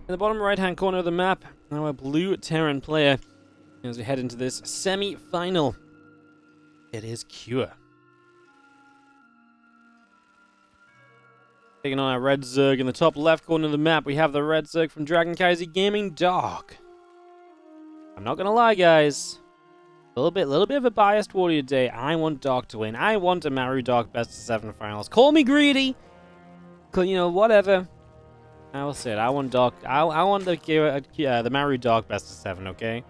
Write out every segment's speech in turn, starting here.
In the bottom right-hand corner of the map, our blue Terran player, as we head into this semi-final. It is Cure. Taking on our red Zerg in the top left corner of the map, we have the red Zerg from Dragon Kaiser Gaming, Dark. I'm not gonna lie, guys. A little bit of a biased warrior today. I want Dark to win. I want a Maru Dark best of 7 finals. Call me greedy. You know, whatever. I will say it. I want Dark. I want the Maru Dark best of 7. Okay.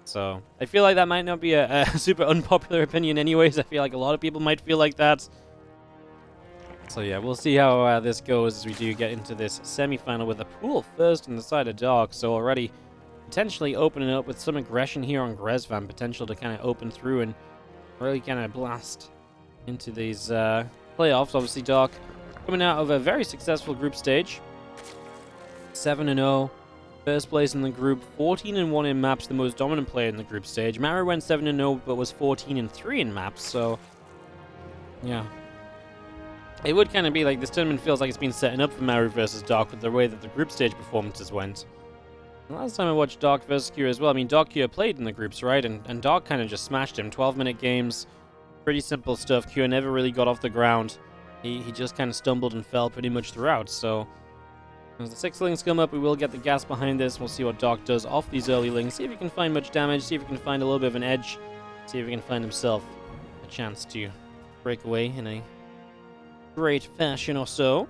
So I feel like that might not be a super unpopular opinion, anyways. I feel like a lot of people might feel like that. So yeah, we'll see how this goes as we do get into this semi-final with a pool first on the side of Dark. So already potentially opening up with some aggression here on Grezvan, potential to kind of open through and really kind of blast into these playoffs. Obviously, Dark coming out of a very successful group stage. 7-0, first place in the group, 14-1 in maps, the most dominant player in the group stage. Maru went 7-0, but was 14-3 in maps, so yeah. It would kind of be like this tournament feels like it's been setting up for Maru versus Dark with the way that the group stage performances went. And last time I watched Dark versus Cure as well, I mean, Dark Cure played in the groups, right? And Dark kind of just smashed him. 12-minute games, pretty simple stuff. Cure never really got off the ground. He just kind of stumbled and fell pretty much throughout, so as the 6 lings come up, we will get the gas behind this. We'll see what Dark does off these early lings. See if he can find much damage. See if he can find a little bit of an edge. See if he can find himself a chance to break away in a great fashion or so.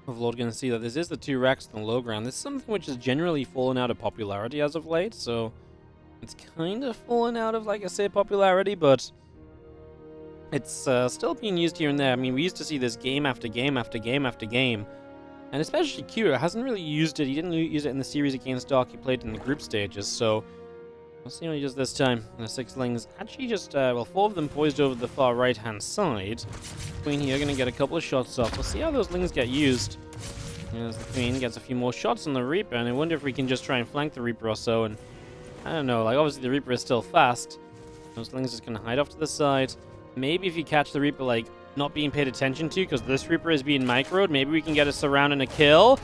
Overlord going to see that this is the 2 racks on the low ground. This is something which has generally fallen out of popularity as of late, so it's kind of fallen out of, like I say, popularity, but it's still being used here and there. I mean, we used to see this game after game after game after game, and especially Cure hasn't really used it. He didn't use it in the series against Dark. He played in the group stages, so we'll see what he does this time. The 6 lings actually just, well, 4 of them poised over the far right-hand side. Queen here going to get a couple of shots off. We'll see how those lings get used. As the Queen gets a few more shots on the Reaper, and I wonder if we can just try and flank the Reaper or so. And I don't know, like, obviously the Reaper is still fast. Those lings just going to hide off to the side. Maybe if you catch the Reaper, like, not being paid attention to, because this Reaper is being microed, maybe we can get a surround and a kill.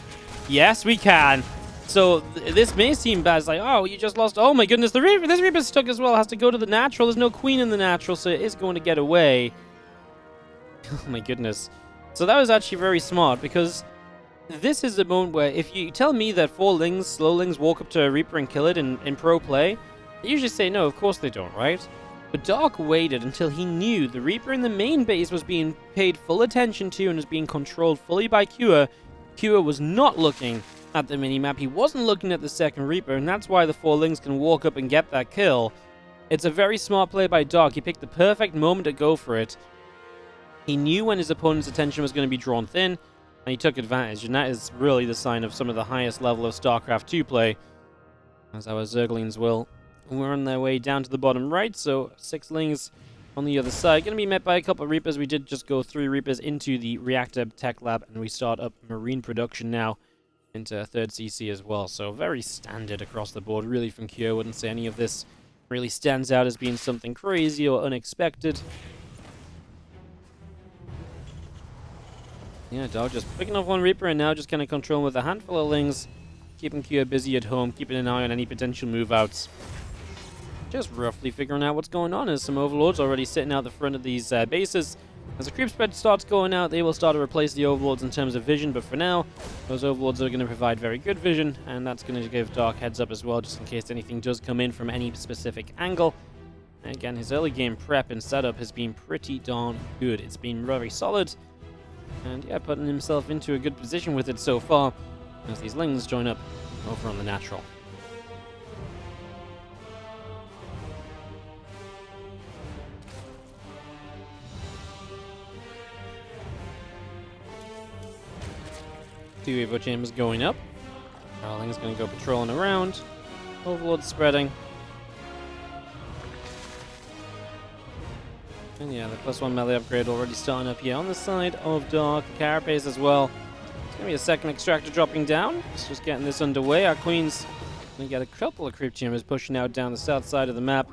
Yes, we can. So this may seem bad. It's like, oh, you just lost. Oh my goodness, this Reaper's stuck as well. Has to go to the natural. There's no Queen in the natural, so it is going to get away. Oh my goodness. So that was actually very smart, because this is the moment where if you tell me that 4 lings, slow lings, walk up to a Reaper and kill it in pro play, I usually say no, of course they don't, right? But Dark waited until he knew the Reaper in the main base was being paid full attention to and was being controlled fully by Cure. Cure was not looking at the minimap. He wasn't looking at the second Reaper, and that's why the 4 lings can walk up and get that kill. It's a very smart play by Dark. He picked the perfect moment to go for it. He knew when his opponent's attention was going to be drawn thin, and he took advantage, and that is really the sign of some of the highest level of StarCraft 2 play, as our Zerglings will on their way down to the bottom right. So 6 lings on the other side. Going to be met by a couple of Reapers. We did just go 3 Reapers into the Reactor Tech Lab, and we start up Marine production now into 3rd CC as well. So very standard across the board, really, from Cure. Wouldn't say any of this really stands out as being something crazy or unexpected. Yeah, Dark just picking off 1 Reaper and now just kind of controlling with a handful of lings, keeping Cure busy at home, keeping an eye on any potential move-outs. Just roughly figuring out what's going on as some Overlords already sitting out the front of these bases. As the creep spread starts going out, they will start to replace the Overlords in terms of vision, but for now, those Overlords are going to provide very good vision, and that's going to give Dark heads up as well, just in case anything does come in from any specific angle. And again, his early game prep and setup has been pretty darn good. It's been very solid. And yeah, putting himself into a good position with it so far, as these lings join up over on the natural. Two Evo Chambers going up. Darling's going to go patrolling around. Overlord spreading. And yeah, the +1 melee upgrade already starting up here on the side of Dark. Carapace as well. Give me a second extractor dropping down. It's just getting this underway. Our Queen's gonna get a couple of creep tumors pushing out down the south side of the map.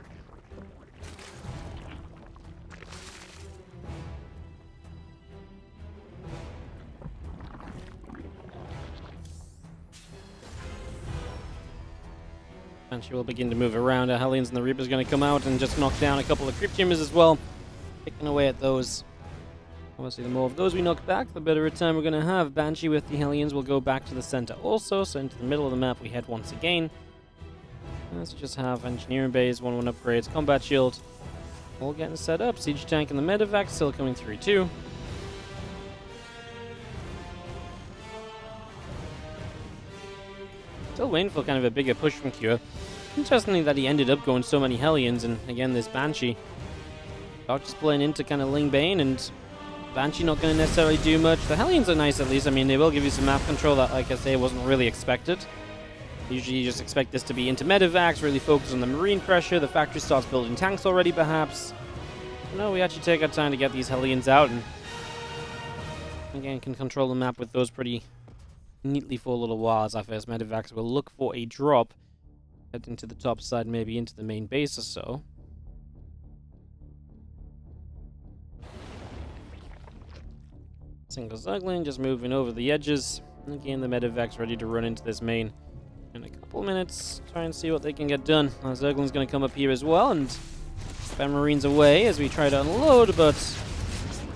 And she will begin to move around. Our Hellions and the Reaper's going to come out and just knock down a couple of creep tumors as well. Picking away at those. Obviously, the more of those we knock back, the better a time we're going to have. Banshee with the Hellions will go back to the center also. So into the middle of the map we head once again. Let's just have Engineering Bays, 1-1 upgrades, Combat Shield. All getting set up. Siege Tank and the Medevac still coming through too. Still waiting for kind of a bigger push from Cure. Interestingly that he ended up going so many Hellions, and again this Banshee. Dark just playing into kind of Ling Bane, and Banshee not going to necessarily do much. The Hellions are nice at least. I mean, they will give you some map control that, like I say, wasn't really expected. Usually you just expect this to be into Medevacs, really focus on the marine pressure. The factory starts building tanks already perhaps. But no, we actually take our time to get these Hellions out, and again can control the map with those pretty neatly for a little while as our first Medevacs will look for a drop. Head into the top side, maybe into the main base or so. Single Zergling just moving over the edges. And again, the Medevac's ready to run into this main in a couple minutes. Try and see what they can get done. Our Zergling's going to come up here as well and spam Marines away as we try to unload, but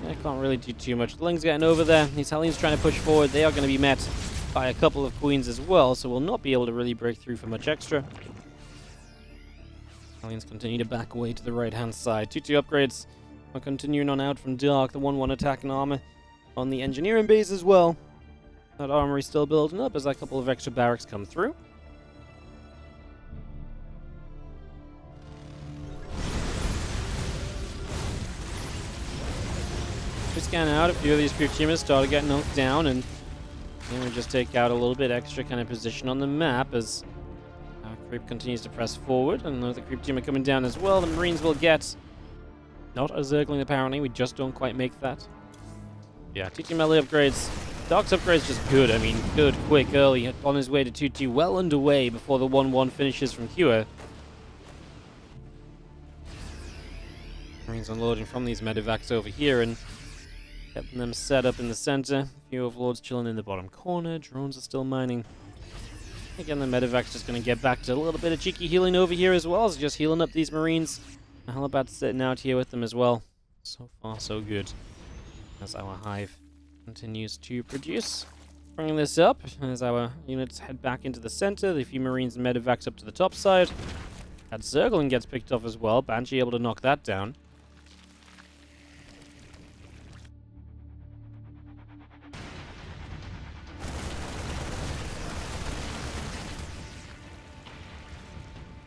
I can't really do too much. The Ling's getting over there. These Hellions trying to push forward. They are going to be met by a couple of Queens as well, so we'll not be able to really break through for much extra. Hellions continue to back away to the right-hand side. 2-2 upgrades are continuing on out from Dark. The 1-1 attack and armor on the engineering base as well. That armory still building up as a couple of extra barracks come through. We scan out a few of these creep tumors, started getting knocked down, and then we just take out a little bit extra kind of position on the map as our creep continues to press forward. And another creep tumor coming down as well. The Marines will get not a Zergling apparently. We just don't quite make that. Yeah, 2-2 melee upgrades. Dark's upgrades just good. I mean, good, quick, early. On his way to 2-2, well underway before the 1-1 finishes from Cure. Marines unloading from these Medevacs over here and getting them set up in the center. A few Overlords chilling in the bottom corner. Drones are still mining. Again, the Medevac's just going to get back to a little bit of cheeky healing over here as well. So just healing up these Marines. Halibat's sitting out here with them as well. So far, so good. As our Hive continues to produce. Bringing this up as our units head back into the center. The few Marines and Medevacs up to the top side. That Zergling gets picked off as well. Banshee able to knock that down.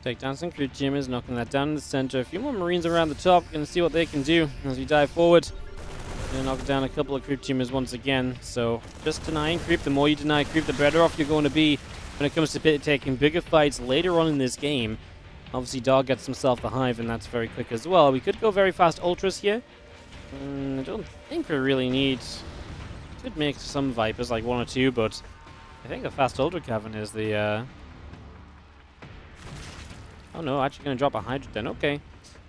Take down some creep tumors, knocking that down in the center. A few more Marines around the top. Gonna see what they can do as we dive forward. Gonna knock down a couple of creep tumors once again. So just denying creep. The more you deny creep, the better off you're going to be when it comes to taking bigger fights later on in this game. Obviously, Dog gets himself the Hive, and that's very quick as well. We could go very fast Ultras here. I don't think we really need... Could make some Vipers, like 1 or 2, but I think a fast Ultra Cavern is the... Oh no, actually going to drop a Hydrogen. Okay. I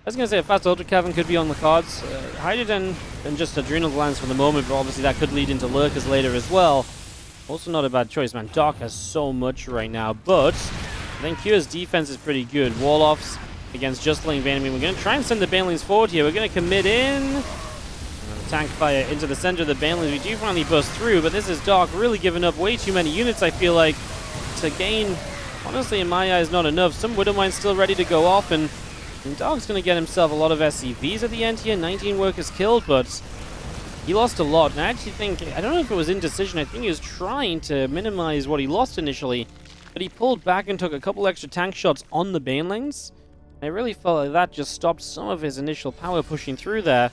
was going to say a fast Ultra Cavern could be on the cards. Hydrogen and just Adrenal Glands for the moment, but obviously that could lead into Lurkers later as well. Also not a bad choice, man. Dark has so much right now, but I think Cure's defense is pretty good. Wall-offs against just Ling Bane. I mean, we're going to try and send the Banelings forward here. We're going to commit in. And tank fire into the center of the Banelings. We do finally bust through, but this is Dark really giving up way too many units, I feel like, to gain... Honestly, in my eyes, not enough. Some Widowmine's still ready to go off, and Dog's going to get himself a lot of SCVs at the end here. 19 workers killed, but he lost a lot. And I actually think, I don't know if it was indecision, I think he was trying to minimize what he lost initially, but he pulled back and took a couple extra tank shots on the Banelings. I really felt like that just stopped some of his initial power pushing through there.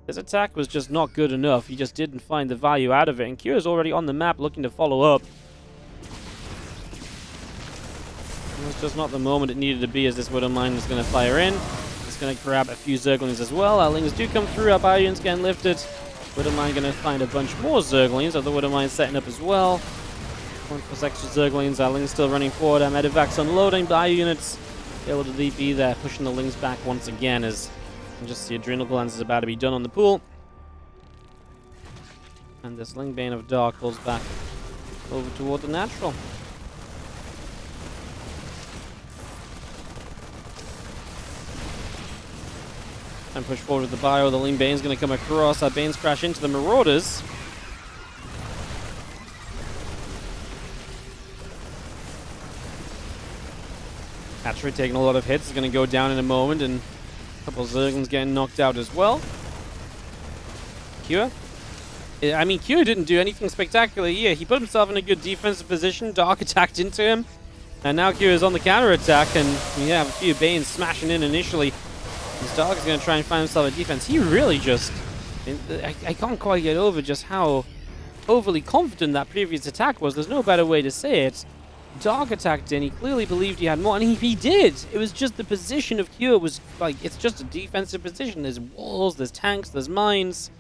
His attack was just not good enough. He just didn't find the value out of it, and Cure's already on the map looking to follow up. It's just not the moment it needed to be as this Widowmine is going to fire in. It's going to grab a few Zerglings as well. Our Lings do come through. Our Barbarians getting lifted. Wouldn't mind going to find a bunch more Zerglings, although wouldn't mind setting up as well. One for extra Zerglings. Our Lings still running forward. Our Medivac's unloading. Bio units able to DP there, pushing the Lings back once again as you can just see Adrenal Glands is about to be done on the pool. And this Lingbane of Dark pulls back over toward the natural. And push forward with the bio. The Lingbane's going to come across. Our Banes crash into the Marauders. Hatchery taking a lot of hits. Is going to go down in a moment. And a couple of Zerglings getting knocked out as well. Cure. I mean, Q didn't do anything spectacular here. He put himself in a good defensive position. Dark attacked into him. And now Q is on the counter-attack. And we have a few Banes smashing in initially. This Dark is going to try and find himself a defense. He really just... I can't quite get over just how overly confident that previous attack was. There's no better way to say it. Dark attacked in. He clearly believed he had more. And he did. It was just the position of Q. It was like, it's just a defensive position. There's walls, there's tanks, there's mines.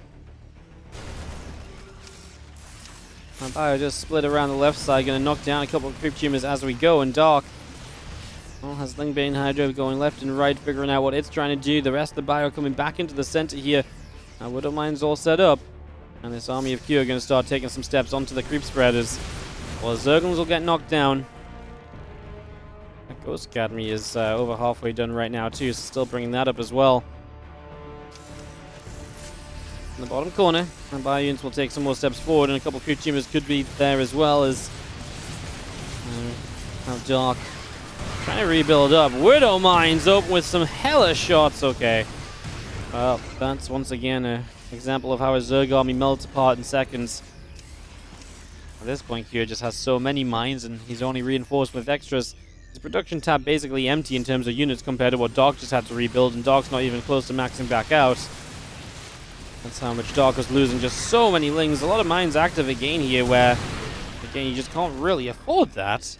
And Bio just split around the left side, going to knock down a couple of creep tumors as we go. And Dark has Lingbane Hydra going left and right, figuring out what it's trying to do. The rest of the Bio coming back into the center here. Now Widowmine's all set up. And this army of Q are going to start taking some steps onto the creep spreaders. Well, the Zerglings will get knocked down. That Ghost Academy is over halfway done right now too, so still bringing that up as well. In the bottom corner, and Bio units will take some more steps forward, and a couple of creep tumors could be there as well as how Dark trying to rebuild up. Widowmine's open with some hella shots. Okay, well, that's once again an example of how a Zerg army melts apart in seconds. At this point, Q just has so many mines, and he's only reinforced with extras. His production tab basically empty in terms of units compared to what Dark just had to rebuild, and Dark's not even close to maxing back out. That's how much Dark was losing. Just so many Lings. A lot of mines active again here where, again, you just can't really afford that.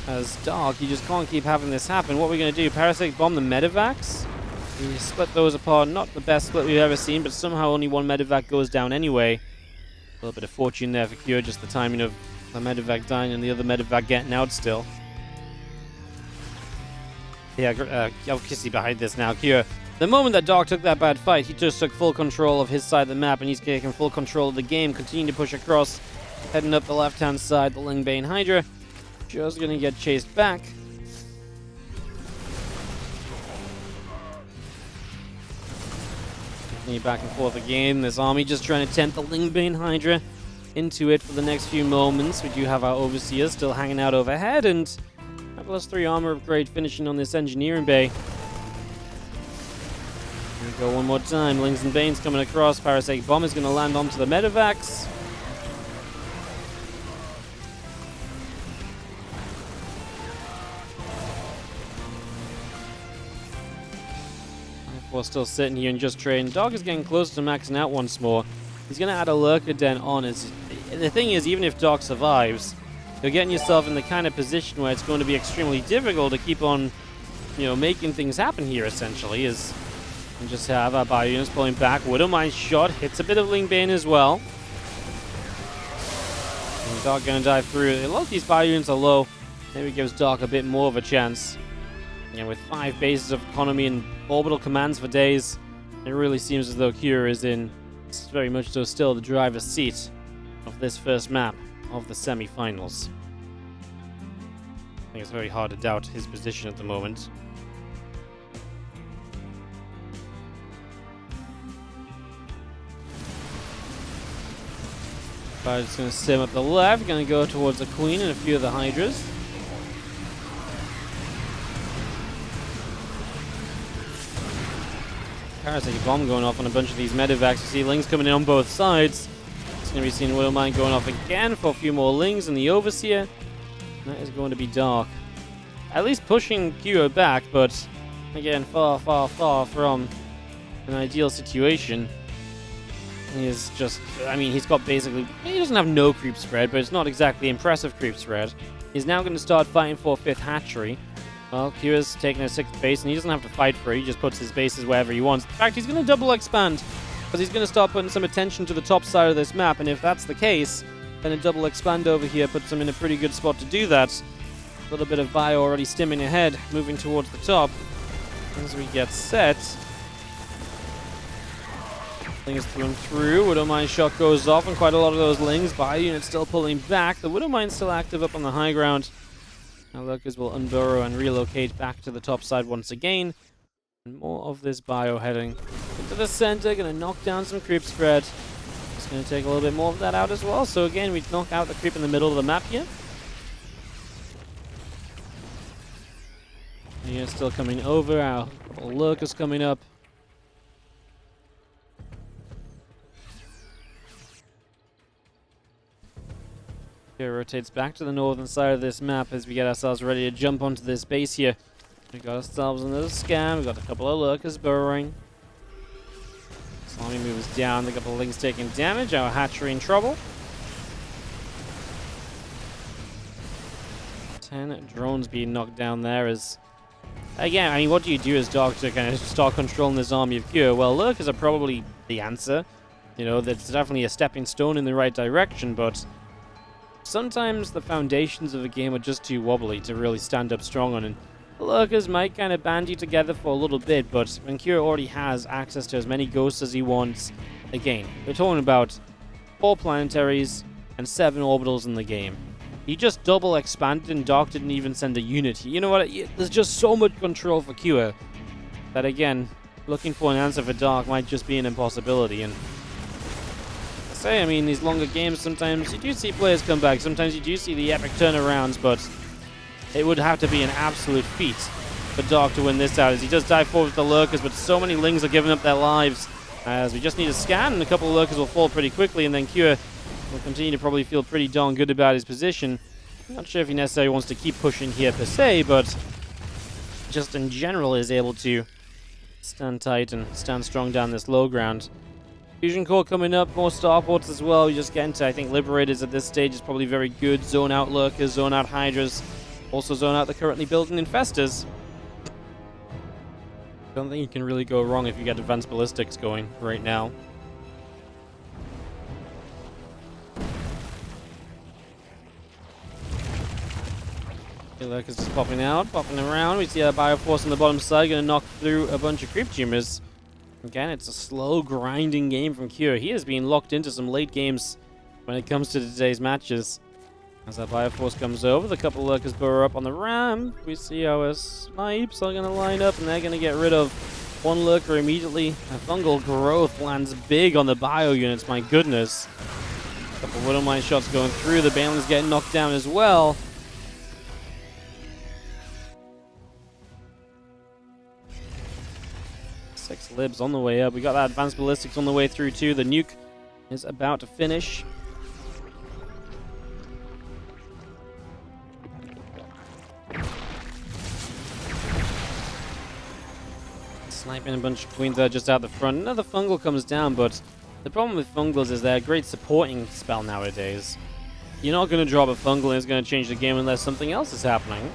As Dark, you just can't keep having this happen. What are we going to do? Parasitic Bomb the Medivacs? We split those apart. Not the best split we've ever seen, but somehow only one Medivac goes down anyway. A little bit of fortune there for Cure, just the timing of the Medivac dying and the other Medivac getting out still. Yeah, Kissy behind this now. Cure. The moment that Dark took that bad fight, he just took full control of his side of the map, and he's taking full control of the game, continuing to push across, heading up the left-hand side. The Lingbane Hydra just going to get chased back. Continue back and forth again. This army just trying to tempt the Lingbane Hydra into it for the next few moments. We do have our Overseer still hanging out overhead, and a +3 armor upgrade finishing on this engineering bay. Go one more time. Lings and Banes coming across. Parasitic Bomb is going to land onto the Medivacs. We're still sitting here and just trading. Dog is getting close to maxing out once more. He's going to add a Lurker Den on. The thing is, even if Dog survives, you're getting yourself in the kind of position where it's going to be extremely difficult to keep on, making things happen here, essentially, as we just have our Bio units pulling back. Widowmine's shot hits a bit of Lingbane as well. And Dark going to dive through. A lot of these Bio units are low. Maybe gives Dark a bit more of a chance. And with 5 bases of economy and orbital commands for days, it really seems as though Cure is in very much so still the driver's seat of this first map of the semi-finals. I think it's very hard to doubt his position at the moment. Just going to sim up the left, going to go towards the Queen and a few of the Hydras. Parasitic Bomb going off on a bunch of these Medivacs. You see Lings coming in on both sides. It's going to be seen Widowmine going off again for a few more Lings and the Overseer. That is going to be Dark. At least pushing Kyo back, but again, far, far, far from an ideal situation. He is just, he's got basically, he doesn't have no creep spread, but it's not exactly impressive creep spread. He's now going to start fighting for 5th hatchery. Well, Kira's taking a 6th base, and he doesn't have to fight for it. He just puts his bases wherever he wants. In fact, he's going to double expand. because he's going to start putting some attention to the top side of this map, and if that's the case, then a double expand over here puts him in a pretty good spot to do that. A little bit of bio already stimming ahead, moving towards the top. As we get set, Ling is thrown through. Widowmine shot goes off, and quite a lot of those Lings. Bio units still pulling back. The Widowmine's still active up on the high ground. Now Lurkers will unburrow and relocate back to the top side once again. And more of this bio heading into the center, gonna knock down some creep spread. Just gonna take a little bit more of that out as well. So again, we knock out the creep in the middle of the map here. Units still coming over, our Lurkers coming up. Here rotates back to the northern side of this map as we get ourselves ready to jump onto this base here. We got ourselves another scam, we got a couple of Lurkers burrowing. Slimy moves down, the couple of Lings taking damage, our hatchery in trouble. 10 drones being knocked down there as... Again, I mean, what do you do as Dark to kind of start controlling this army of Cure? Well, Lurkers are probably the answer. You know, that's definitely a stepping stone in the right direction, but sometimes the foundations of a game are just too wobbly to really stand up strong on, and the Lurkers might kind of bandy together for a little bit, but when Cure already has access to as many ghosts as he wants, again, we're talking about 4 planetaries and 7 orbitals in the game. He just double expanded and Dark didn't even send a unit. You know what? There's just so much control for Cure that, again, looking for an answer for Dark might just be an impossibility. And I mean, these longer games, sometimes you do see players come back. Sometimes you do see the epic turnarounds, but it would have to be an absolute feat for Dark to win this out, as he does dive forward with the Lurkers, but so many Lings are giving up their lives. As we just need a scan, and a couple of Lurkers will fall pretty quickly, and then Cure will continue to probably feel pretty darn good about his position. Not sure if he necessarily wants to keep pushing here per se, but just in general is able to stand tight and stand strong down this low ground. Fusion Core coming up, more starports as well. We just get into, I think, Liberators at this stage is probably very good. Zone out Lurkers, zone out Hydras, also zone out the currently building Infestors. Don't think you can really go wrong if you get Advanced Ballistics going right now. Lurkers just popping out, popping around. We see our Bioforce on the bottom side, going to knock through a bunch of creep tumors. Again, it's a slow, grinding game from Cure. He has been locked into some late games when it comes to today's matches. As that Bioforce comes over, the couple of Lurkers burrow up on the ramp. We see our snipes are going to line up, and they're going to get rid of one Lurker immediately. A fungal growth lands big on the bio units, my goodness. A couple of Widowmine shots going through. The Banelin's getting knocked down as well. Six libs on the way up. We got that Advanced Ballistics on the way through too. The nuke is about to finish. Sniping a bunch of queens there just out the front. Another fungal comes down, but the problem with fungals is they're a great supporting spell nowadays. You're not going to drop a fungal and it's going to change the game unless something else is happening.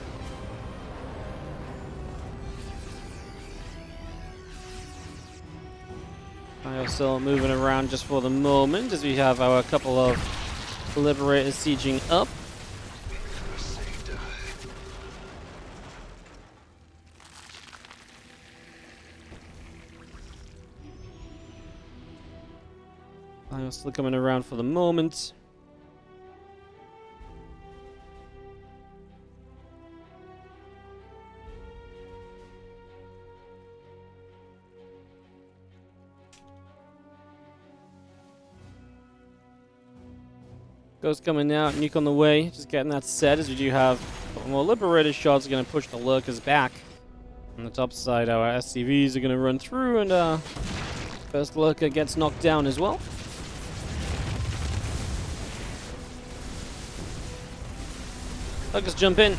We're still moving around just for the moment as we have our couple of Liberators sieging up. I'm still coming around for the moment. Ghost coming out, nuke on the way, just getting that set as we do have a couple more Liberator shots going to push the Lurkers back. On the top side, our SCVs are going to run through, and first Lurker gets knocked down as well. Lurkers jump in.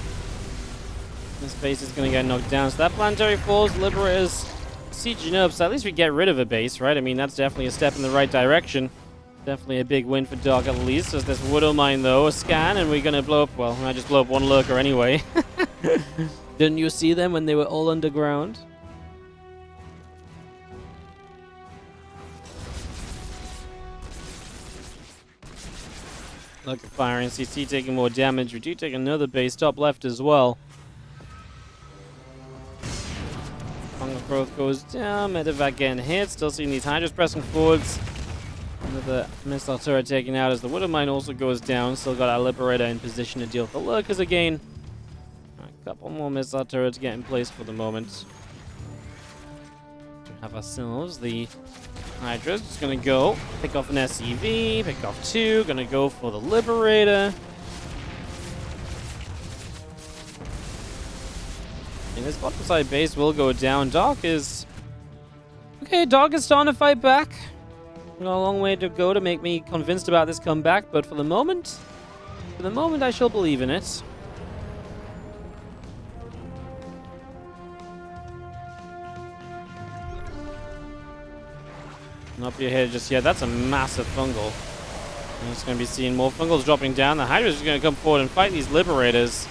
This base is going to get knocked down, so that planetary falls, Liberators sieging up, so at least we get rid of a base, right? I mean, that's definitely a step in the right direction. Definitely a big win for Dark at least. There's this Widowmine though, a scan, and we're gonna blow up, well, I just blow up one Lurker anyway. Didn't you see them when they were all underground? Look at Fire and CC taking more damage. We do take another base top left as well. Fungal growth goes down. Medevac getting hit. Still seeing these Hydras pressing forwards. Another missile turret taken out as the Widow Mine also goes down. Still got our Liberator in position to deal with the Lurkers again. A couple more missile turrets getting placed for the moment. We have ourselves the Hydra's just gonna go pick off an SCV, pick off 2, gonna go for the Liberator. And this bottom side base will go down. Doc is... Okay, Doc is starting to fight back. Got a long way to go to make me convinced about this comeback, but for the moment I shall believe in it. Not be ahead just yet. That's a massive fungal. I'm just going to be seeing more fungals dropping down. The Hydra's just going to come forward and fight these Liberators.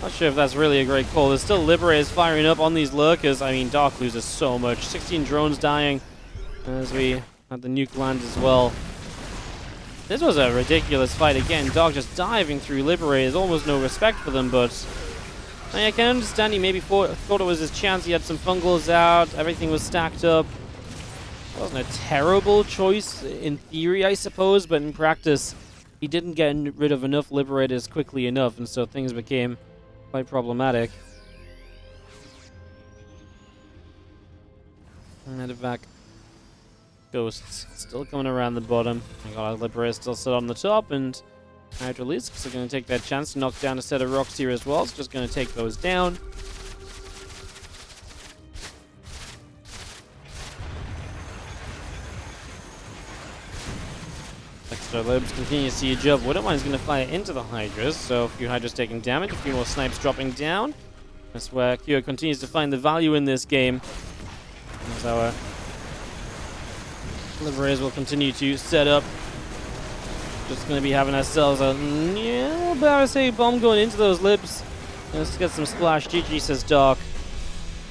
Not sure if that's really a great call. There's still Liberators firing up on these Lurkers. I mean, Dark loses so much. 16 drones dying as we had the nuke land as well. This was a ridiculous fight again. Dark just diving through Liberators. Almost no respect for them, but... I mean, I can understand he maybe thought it was his chance. He had some fungals out. Everything was stacked up. It wasn't a terrible choice in theory, I suppose, but in practice, he didn't get rid of enough Liberators quickly enough, and so things became quite problematic. Medevac Ghosts still coming around the bottom. I got our Liberators still set on the top, and Hydralisks are going to take that chance to knock down a set of rocks here as well. So just going to take those down. Extra Libs continue to siege up. Widowmine's going to fire into the Hydras, so a few Hydras taking damage, a few more snipes dropping down. That's where Kyo continues to find the value in this game. As our Liberators will continue to set up. Just going to be having ourselves a Barricade bomb going into those Libs. Let's get some splash. GG, says Dark.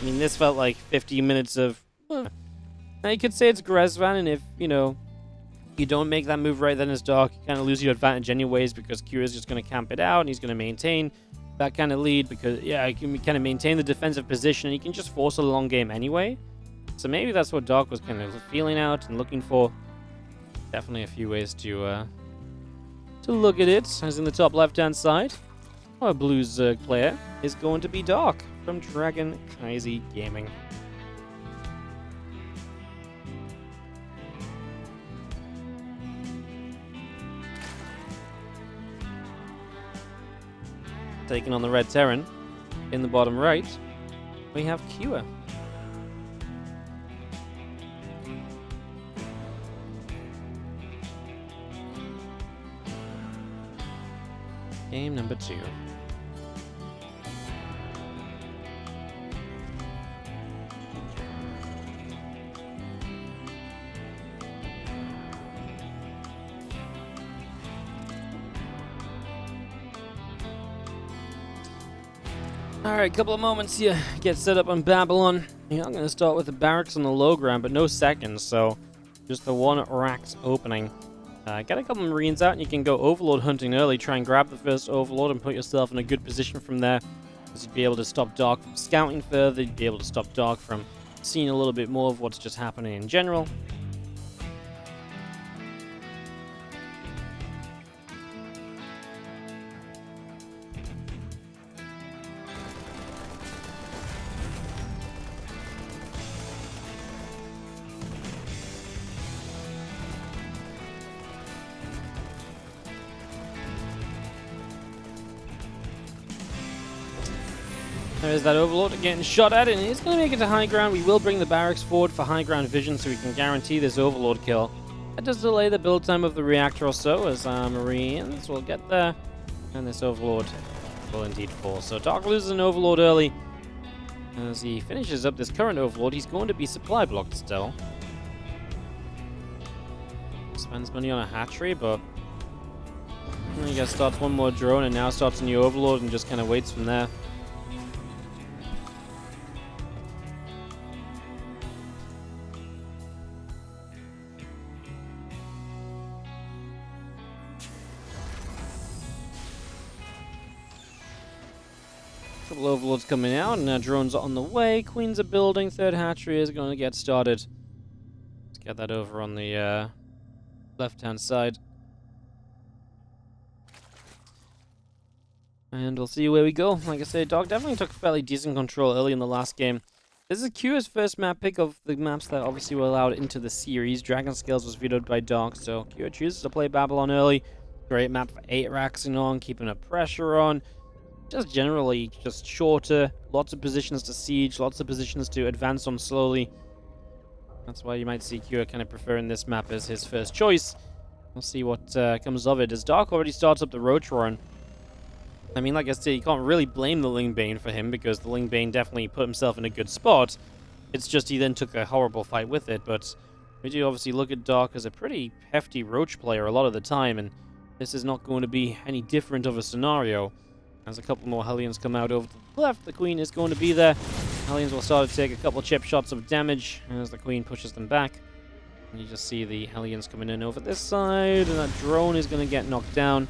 I mean, this felt like 15 minutes of... Now you could say it's Grezvan, and if, you know, you don't make that move right then as Dark, you kind of lose your advantage anyways, because Q is just going to camp it out, and he's going to maintain that kind of lead, because, yeah, he can kind of maintain the defensive position, and he can just force a long game anyway. So maybe that's what Dark was kind of feeling out and looking for. Definitely a few ways to look at it. As in the top left-hand side, our Blues player is going to be Dark from Dragon Kaisi Gaming. Taking on the Red Terran. In the bottom right, we have Kua. Game number 2. Alright, couple of moments here. Get set up on Babylon. Yeah, I'm going to start with the barracks on the low ground, but no seconds, so just the one racked opening. Get a couple of Marines out, and you can go Overlord hunting early. Try and grab the first Overlord and put yourself in a good position from there. Because you'd be able to stop Dark from scouting further. You'd be able to stop Dark from seeing a little bit more of what's just happening in general. There's that Overlord getting shot at, and he's going to make it to high ground. We will bring the barracks forward for high ground vision so we can guarantee this Overlord kill. That does delay the build time of the reactor or so, as our Marines will get there, and this Overlord will indeed fall. So Dark loses an Overlord early. As he finishes up this current Overlord, he's going to be supply blocked still. Spends money on a hatchery, but I guess starts one more drone and now starts a new Overlord and just kind of waits from there. couple overlords coming out, and drones are on the way. Queens are building. Third hatchery is going to get started. Let's get that over on the left-hand side. And we'll see where we go. Like I said, Dog definitely took fairly decent control early in the last game. This is Q's first map pick of the maps that obviously were allowed into the series. Dragon Scales was vetoed by Dog, so Q chooses to play Babylon early. Great map for 8 raxing on, keeping a pressure on. Just generally, just shorter. Lots of positions to siege, lots of positions to advance on slowly. That's why you might see Q kind of preferring this map as his first choice. We'll see what comes of it. As Dark already starts up the Roach run. I mean, like I said, you can't really blame the Lingbane for him, because the Lingbane definitely put himself in a good spot. It's just he then took a horrible fight with it, but we do obviously look at Dark as a pretty hefty Roach player a lot of the time, and this is not going to be any different of a scenario. As a couple more Hellions come out over to the left, the Queen is going to be there. Hellions will start to take a couple chip shots of damage as the Queen pushes them back. And you just see the Hellions coming in over this side, and that drone is going to get knocked down.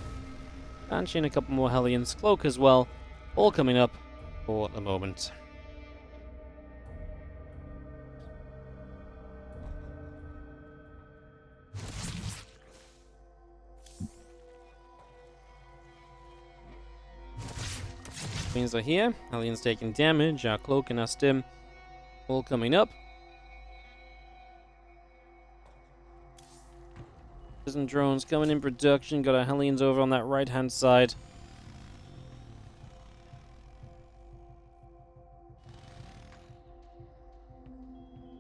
Banshee and a couple more Hellions. Cloak as well. All coming up for the moment. Queens are here. Hellions taking damage. Our Cloak and our Stim all coming up. Prison drones coming in production. Got our Hellions over on that right-hand side.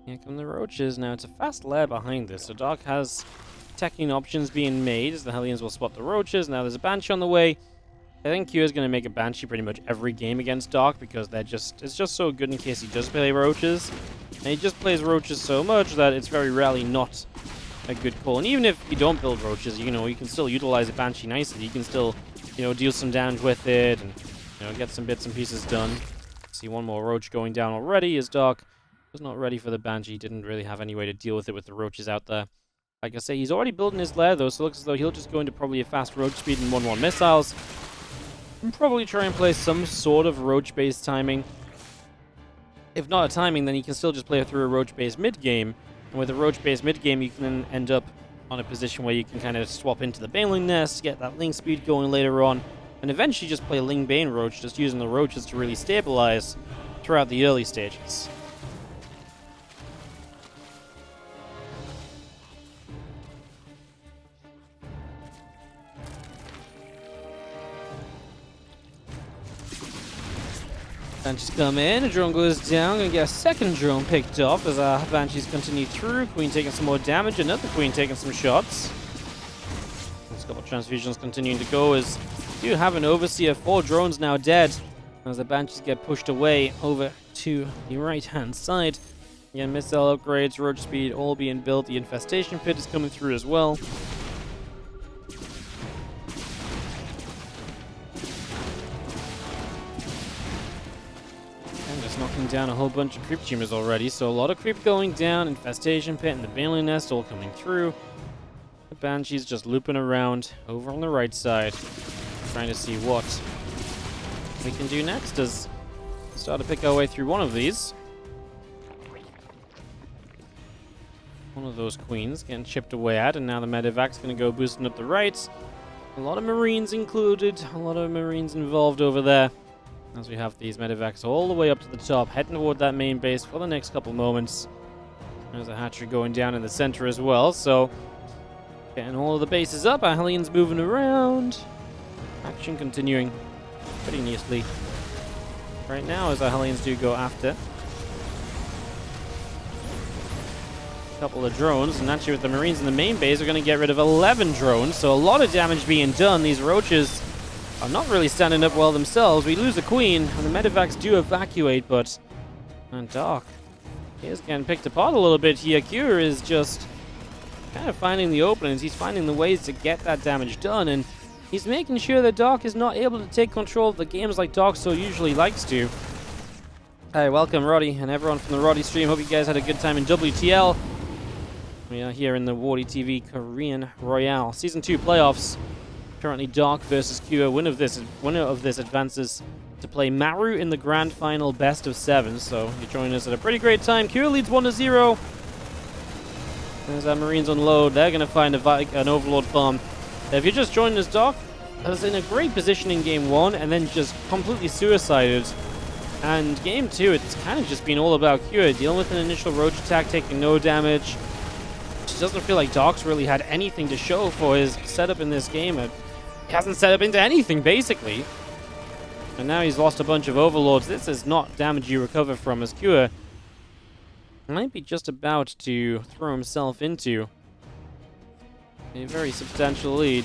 Here come the Roaches. Now, it's a fast lair behind this, so Dark has attacking options being made as the Hellions will spot the Roaches. Now, there's a Banshee on the way. I think Q is going to make a Banshee pretty much every game against Dark, because it's just so good in case he does play Roaches. And he just plays Roaches so much that it's very rarely not a good call. And even if you don't build Roaches, you can still utilize a Banshee nicely. You can still, deal some damage with it and, get some bits and pieces done. See one more Roach going down already as Dark was not ready for the Banshee. Didn't really have any way to deal with it with the Roaches out there. Like I say, he's already building his lair though, so it looks as though he'll just go into probably a fast Roach speed and 1-1 missiles. And probably try and play some sort of Roach-based timing. If not a timing, then he can still just play through a Roach-based mid-game. And with a Roach-based mid-game, you can end up on a position where you can kind of swap into the Baneling Nest, get that Ling speed going later on, and eventually just play Ling Bane Roach, just using the Roaches to really stabilize throughout the early stages. Banshees come in, a drone goes down, gonna get a second drone picked off as our Banshees continue through. Queen taking some more damage, another Queen taking some shots. There's a couple of transfusions continuing to go as we do have an Overseer, 4 drones now dead as the Banshees get pushed away over to the right-hand side. Again, missile upgrades, Roach speed all being built. The Infestation Pit is coming through as well. Knocking down a whole bunch of creep tumors already, so a lot of creep going down. Infestation Pit and the Baneling Nest all coming through. The Banshee's just looping around over on the right side, trying to see what we can do next as we start to pick our way through one of these. One of those Queens getting chipped away at, and now the Medevac's going to go boosting up the right. A lot of Marines included, a lot of Marines involved over there. As we have these Medevacs all the way up to the top, heading toward that main base for the next couple moments. There's a hatchery going down in the center as well, so getting all of the bases up. Our Hellions moving around. Action continuing pretty nicely right now as our Hellions do go after a couple of drones. And actually with the Marines in the main base, we're going to get rid of 11 drones, so a lot of damage being done. These Roaches are not really standing up well themselves. We lose a Queen, and the Medevacs do evacuate, but Dark is getting picked apart a little bit here. Cure is just kind of finding the openings. He's finding the ways to get that damage done, and he's making sure that Dark is not able to take control of the games like Dark so usually likes to. Hi, welcome Roddy and everyone from the Roddy stream. Hope you guys had a good time in WTL. We are here in the WardiTV Korean Royale Season 2 playoffs. Currently Dark versus Q. Winner of this advances to play Maru in the Grand Final Best of 7. So you're joining us at a pretty great time. Q leads 1-0. As our Marines unload, they're going to find an Overlord farm. If you're just joining us, Doc, I was in a great position in Game 1 and then just completely suicided. And Game 2, it's kind of just been all about Q, dealing with an initial roach attack, taking no damage. It doesn't feel like Doc's really had anything to show for his setup in this game. He hasn't set up into anything, basically. And now he's lost a bunch of Overlords. This is not damage you recover from, as Q might be just about to throw himself into a very substantial lead.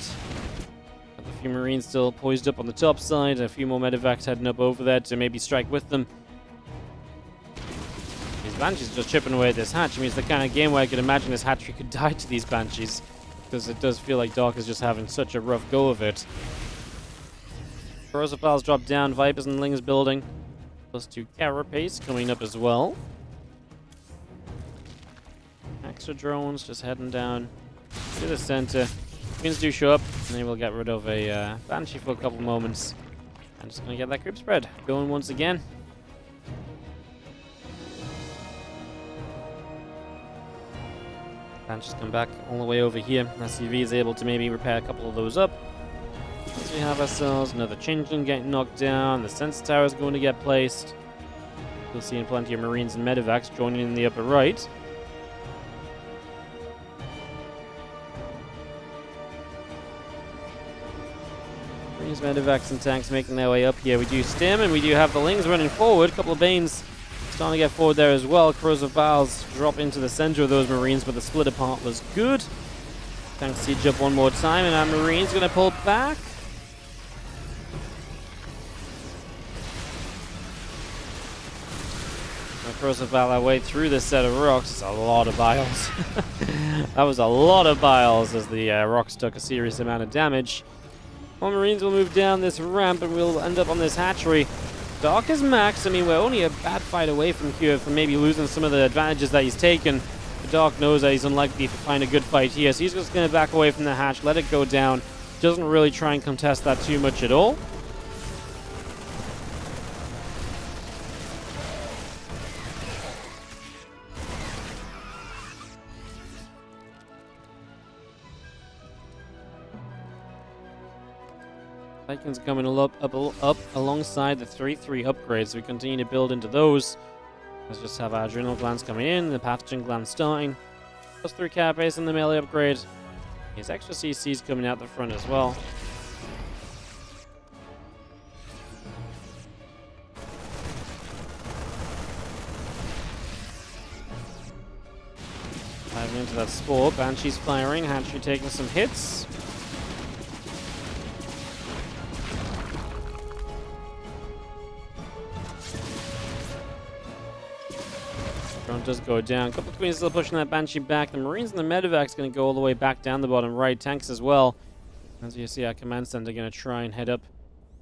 A few Marines still poised up on the top side, a few more medevacs heading up over there to maybe strike with them. These Banshees just chipping away at this hatch. I mean, it's the kind of game where I could imagine this hatchery could die to these Banshees, because it does feel like Doc is just having such a rough go of it. Rosapals drop down, Vipers and Lings building. +2 Carapace coming up as well. Extra drones just heading down to the center. Queens do show up, and they will get rid of a Banshee for a couple moments. I'm just going to get that group spread going once again. Banshees come back all the way over here. SUV is able to maybe repair a couple of those up. So we have ourselves another Changeling getting knocked down. The Sensor Tower is going to get placed. We'll see plenty of Marines and Medevacs joining in the upper right. Marines, Medevacs, and tanks making their way up here. We do Stim, and we do have the Lings running forward. A couple of Banes starting to get forward there as well. Crows of Baals drop into the center of those Marines, but the split apart was good. Tanks siege up one more time, and our Marines going to pull back. Crows of Baal our way through this set of rocks. It's a lot of biles. That was a lot of biles as the rocks took a serious amount of damage. More Marines will move down this ramp and we'll end up on this hatchery. Doc is max. I mean, we're only a bad fight away from Q from maybe losing some of the advantages that he's taken. But Doc knows that he's unlikely to find a good fight here, so he's just going to back away from the hatch, let it go down. Doesn't really try and contest that too much at all. Vikings coming up alongside the 3-3 upgrades. We continue to build into those. Let's just have our adrenal glands coming in, the pathogen glands starting. +3 carapace in the melee upgrade. These extra CCs coming out the front as well. Diving into that spore. Banshee's firing. Hatchery taking some hits. Drone does go down. A couple of Queens still pushing that Banshee back. The Marines and the Medevac's going to go all the way back down the bottom right. Tanks as well. As you see, our command center going to try and head up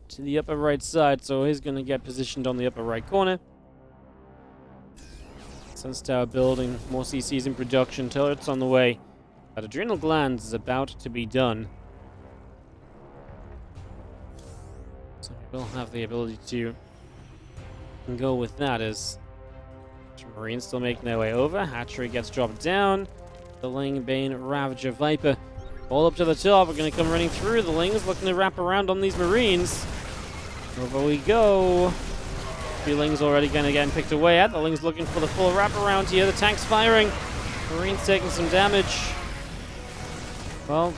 to the upper right side. So he's going to get positioned on the upper right corner. Sensor Tower building. More CCs in production. Turrets on the way. That adrenal glands is about to be done. So we will have the ability to go with that as Marines still making their way over. Hatchery gets dropped down. The Ling, Bane, Ravager, Viper all up to the top. We're going to come running through. The Ling's looking to wrap around on these Marines. Over we go. The Ling's already going to get picked away at. The Ling's looking for the full wraparound here. The tank's firing. Marines taking some damage. Well,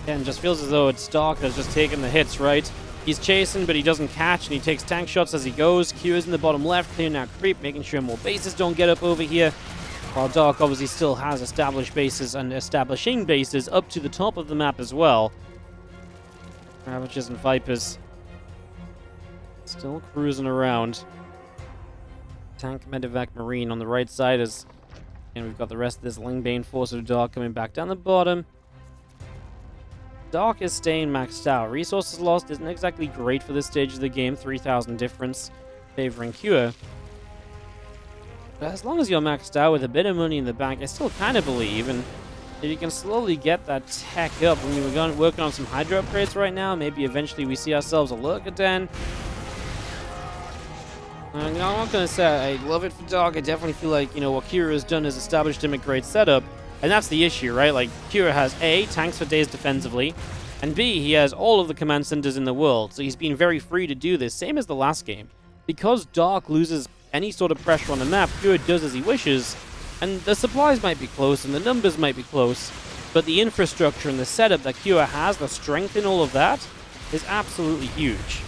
again, just feels as though it's Doc that's just taking the hits, right? He's chasing, but he doesn't catch, and he takes tank shots as he goes. Q is in the bottom left, clearing out creep, making sure more bases don't get up over here. While Doc obviously still has established bases and establishing bases up to the top of the map as well. Ravagers and Vipers still cruising around. Tank, Medevac, Marine on the right side as, and we've got the rest of this Lingbane force of Doc coming back down the bottom. Doc is staying maxed out. Resources lost isn't exactly great for this stage of the game. 3,000 difference favoring Cure. But as long as you're maxed out with a bit of money in the bank, I still kind of believe. And if you can slowly get that tech up, I mean, we're working on some Hydra upgrades right now. Maybe eventually we see ourselves a Lurker Den. I'm not going to say I love it for Dark. I definitely feel like, what Kira has done is established him a great setup. And that's the issue, right? Like, Kira has A, tanks for days defensively, and B, he has all of the command centers in the world. So he's been very free to do this, same as the last game. Because Dark loses any sort of pressure on the map, Kira does as he wishes, and the supplies might be close and the numbers might be close, but the infrastructure and the setup that Kira has, the strength in all of that, is absolutely huge.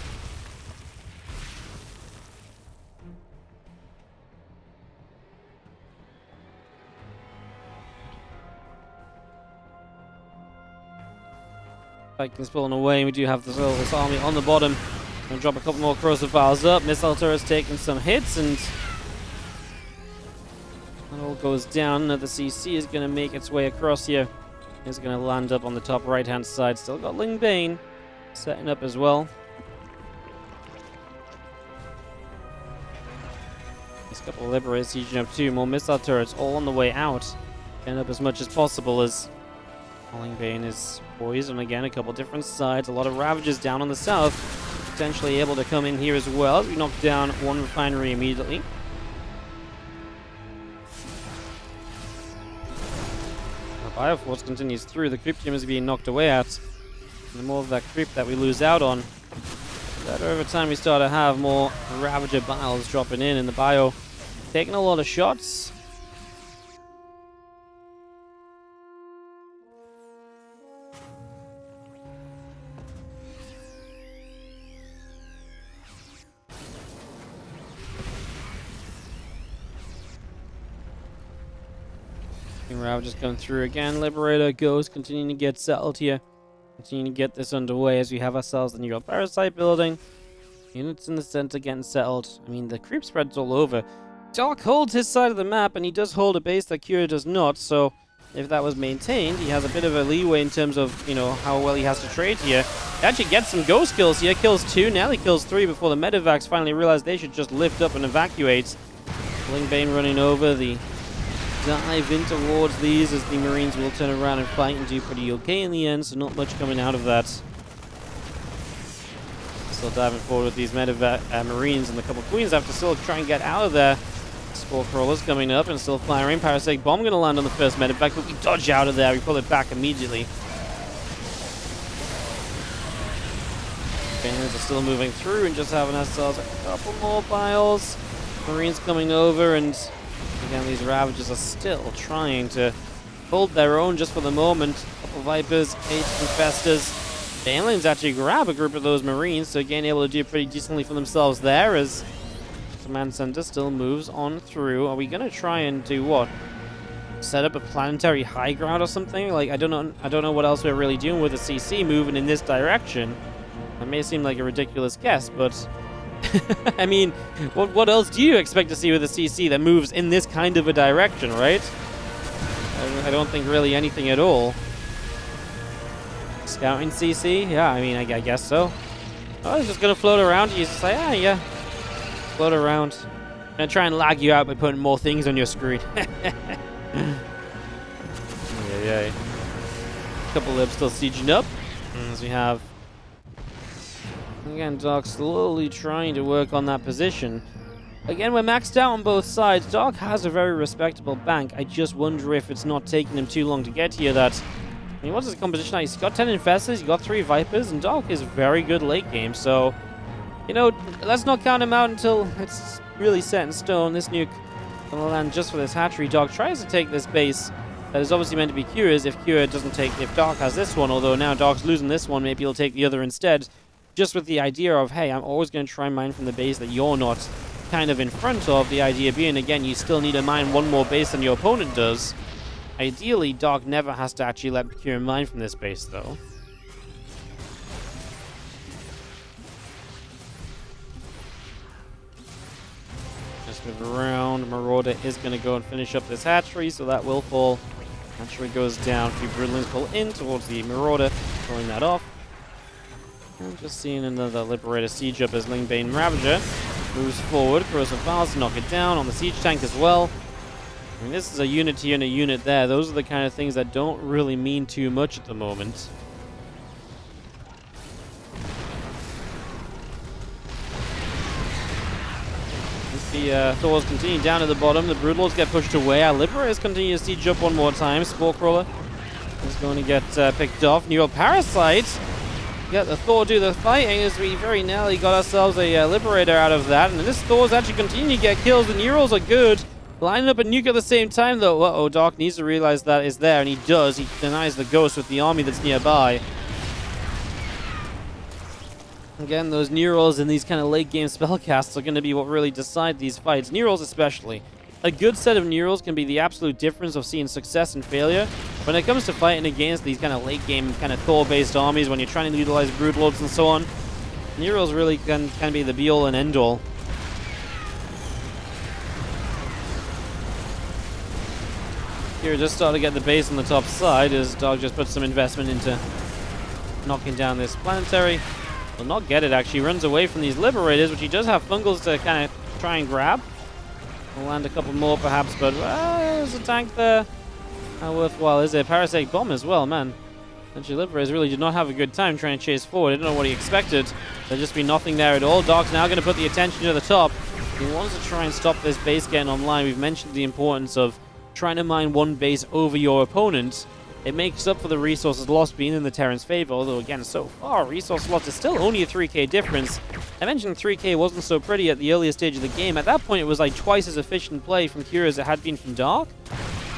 Vikings pulling away. We do have this army on the bottom. Gonna drop a couple more corrosive vials up. Missile turrets taking some hits, and that all goes down. Another CC is gonna make its way across here. It's gonna land up on the top right-hand side. Still got Ling Bane setting up as well. There's a couple of Liberators sieging up too. More missile turrets all on the way out. Getting up as much as possible as Ling Bane is poised, and again, a couple different sides. A lot of Ravagers down on the south, potentially able to come in here as well. We knock down one refinery immediately. The Bioforce continues through. The creep team is being knocked away at. And the more of that creep that we lose out on, the better over time we start to have more Ravager Biles dropping in the bio. Taking a lot of shots. Ravagers coming through again. Liberator goes, continuing to get settled here. Continuing to get this underway as we have ourselves the Neural Parasite building. Units in the center getting settled. I mean, the creep spreads all over. Dark holds his side of the map, and he does hold a base that Kira does not, so if that was maintained, he has a bit of a leeway in terms of, how well he has to trade here. He actually gets some ghost kills here. Kills 2, now he kills 3 before the medevacs finally realize they should just lift up and evacuate. Ling Bane running over the dive in towards these as the Marines will turn around and fight and do pretty okay in the end, so not much coming out of that. Still diving forward with these Marines, and the couple Queens have to still try and get out of there. Spore Crawlers coming up and still firing. Parasitic Bomb going to land on the first medevac, but we dodge out of there. We pull it back immediately. Banners are still moving through and just having ourselves a couple more piles. Marines coming over, and again, these Ravagers are still trying to hold their own just for the moment. Couple Vipers, 8 Infestors. The aliens actually grab a group of those Marines, so again, able to do pretty decently for themselves there as Command Center still moves on through. Are we going to try and do what? Set up a planetary high ground or something? Like, I don't know what else we're really doing with a CC moving in this direction. That may seem like a ridiculous guess, but I mean, what else do you expect to see with a CC that moves in this kind of a direction, right? I don't think really anything at all. Scouting CC? Yeah, I mean, I guess so. Oh, it's just gonna float around. You just say, yeah. Float around. I'm gonna try and lag you out by putting more things on your screen. Yeah. Couple libs still sieging up. As we have, again, Dark slowly trying to work on that position. Again, we're maxed out on both sides. Dark has a very respectable bank. I just wonder if it's not taking him too long to get here. I mean, what's his composition like? He's got 10 Infestors, he's got 3 Vipers, and Dark is very good late game. So, let's not count him out until it's really set in stone. This nuke gonna land just for this hatchery. Dark tries to take this base that is obviously meant to be Kira's if Dark has this one, although now Dark's losing this one, maybe he'll take the other instead. Just with the idea of, hey, I'm always going to try and mine from the base that you're not kind of in front of. The idea being, again, you still need to mine one more base than your opponent does. Ideally, Dark never has to actually let Kira mine from this base, though. Just move around. Marauder is going to go and finish up this hatchery, so that will fall. Hatchery goes down. A few Broodlings pull in towards the Marauder, pulling that off. I'm just seeing another Liberator siege up as Ling Bane Ravager moves forward. Corrosive Vials to knock it down on the siege tank as well. I mean, this is a unit here and a unit there. Those are the kind of things that don't really mean too much at the moment. The Thors continue down at the bottom. The Broodlords get pushed away. Our Liberators continue to siege up one more time. Spore Crawler is going to get picked off. Neural Parasite. Get the Thor do the fighting as we very nearly got ourselves a Liberator out of that. And this Thor's actually continue to get kills. The Neurals are good. Lining up a nuke at the same time, though. Uh-oh, Dark needs to realize that is there, and he does. He denies the Ghost with the army that's nearby. Again, those Neurals and these kind of late-game spellcasts are going to be what really decide these fights. Neurals especially. A good set of Neurals can be the absolute difference of seeing success and failure. When it comes to fighting against these kind of late-game, kind of Thor-based armies, when you're trying to utilize Broodlords and so on, Neurals really can be the be-all and end-all. Here, just started to get the base on the top side as Dog just put some investment into knocking down this planetary. Will not get it, actually. Runs away from these Liberators, which he does have Fungals to kind of try and grab. We'll land a couple more, perhaps, but there's a tank there. How worthwhile is it? Parasitic Bomb as well, man. Actually, Liberators really did not have a good time trying to chase forward. I don't know what he expected. There'd just be nothing there at all. Dark's now going to put the attention to the top. He wants to try and stop this base getting online. We've mentioned the importance of trying to mine one base over your opponent. It makes up for the resources lost being in the Terran's favor, although again, so far, resource loss is still only a 3k difference. I mentioned 3k wasn't so pretty at the earlier stage of the game. At that point, it was like twice as efficient play from Kira as it had been from Dark.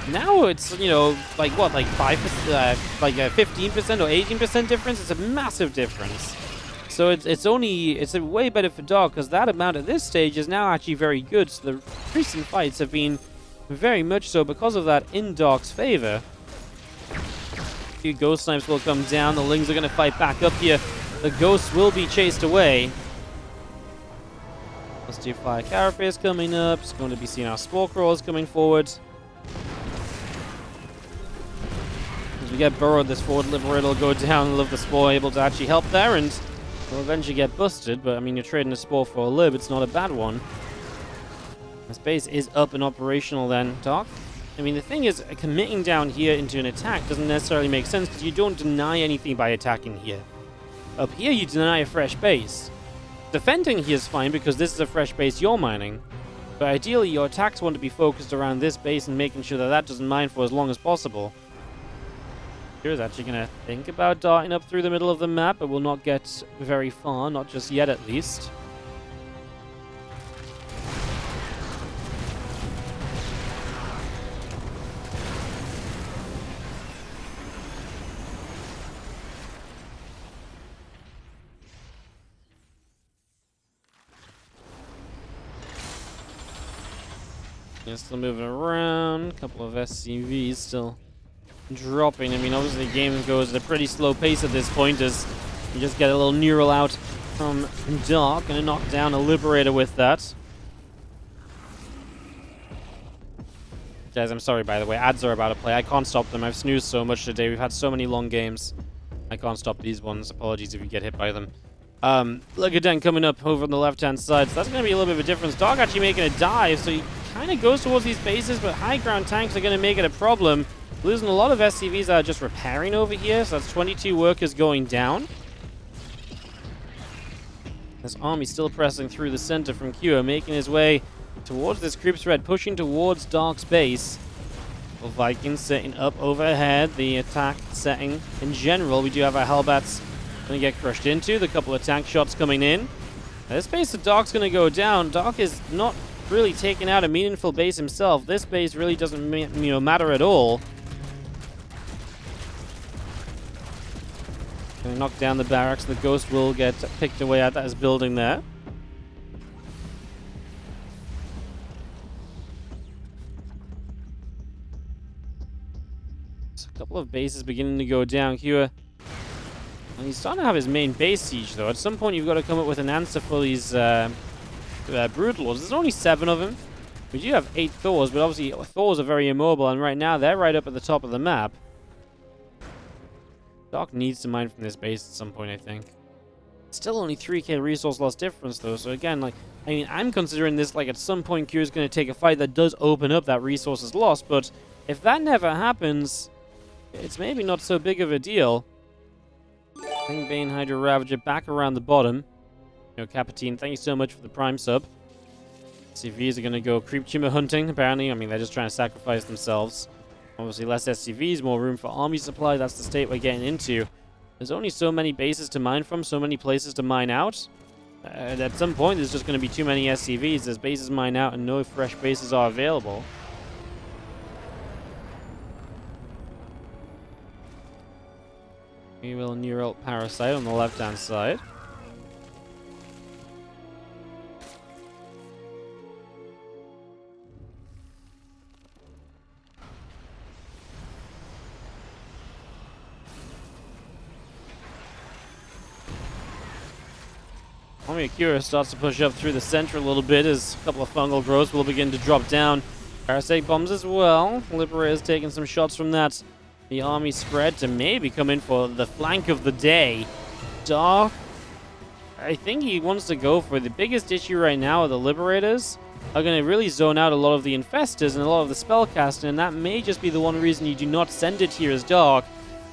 Now it's, you know, like what, like 5%, like a 15% or 18% difference? It's a massive difference. So it's a way better for Dark, because that amount at this stage is now actually very good. So the recent fights have been very much so because of that in Dark's favor. A few Ghost Snipes will come down. The Lings are going to fight back up here. The Ghosts will be chased away. Let's do Fire Carapace coming up. It's going to be seeing our Spore Crawlers coming forward. As we get burrowed, this forward Liberator will go down. I love the Spore able to actually help there, and will eventually get busted. But I mean, you're trading a Spore for a Lib. It's not a bad one. This base is up and operational then, Doc. I mean, the thing is, committing down here into an attack doesn't necessarily make sense because you don't deny anything by attacking here. Up here, you deny a fresh base. Defending here is fine because this is a fresh base you're mining. But ideally, your attacks want to be focused around this base and making sure that that doesn't mine for as long as possible. Here's actually going to think about darting up through the middle of the map, but will not get very far, not just yet at least. Yeah, still moving around. A couple of SCVs still dropping. I mean, obviously the game goes at a pretty slow pace at this point as you just get a little neural out from Dark. Gonna knock down a Liberator with that. Guys, I'm sorry, by the way. Ads are about to play. I can't stop them. I've snoozed so much today. We've had so many long games. I can't stop these ones. Apologies if you get hit by them. Lugaden coming up over on the left-hand side. So that's going to be a little bit of a difference. Dark actually making a dive, so he kind of goes towards these bases, but high ground tanks are going to make it a problem. Losing a lot of SCVs that are just repairing over here, so that's 22 workers going down. This army still pressing through the center from Kyo, making his way towards this group thread, pushing towards Dark's base. Well, Vikings setting up overhead. The attack setting in general, we do have our Hellbats going to get crushed into. The couple of tank shots coming in. This base of Dark's going to go down. Dark is not really taking out a meaningful base himself. This base really doesn't matter at all. Going to knock down the barracks. The Ghost will get picked away at that as building there. So a couple of bases beginning to go down here. And he's starting to have his main base siege, though. At some point, you've got to come up with an answer for these Broodlords. There's only 7 of them. We do have 8 Thors, but obviously Thors are very immobile, and right now they're right up at the top of the map. Dark needs to mine from this base at some point, I think. Still only 3k resource loss difference, though. So again, like, I mean, I'm considering this like at some point Kyo's going to take a fight that does open up that resources lost, but if that never happens, it's maybe not so big of a deal. King Bane Hydra Ravager back around the bottom. Capitine, thank you so much for the Prime sub. SCVs are going to go creep tumor hunting, apparently. I mean, they're just trying to sacrifice themselves. Obviously, less SCVs, more room for army supply. That's the state we're getting into. There's only so many bases to mine from, so many places to mine out. At some point, there's just going to be too many SCVs. There's bases mined out and no fresh bases are available. We will neural parasite on the left-hand side. Army Akira starts to push up through the center a little bit as a couple of fungal growths will begin to drop down. Parasite bombs as well. Liberator's taking some shots from that. The army spread to maybe come in for the flank of the day. Dark, I think he wants to go for the biggest issue right now. The Liberators are going to really zone out a lot of the Infestors and a lot of the Spellcasting, and that may just be the one reason you do not send it here as Dark.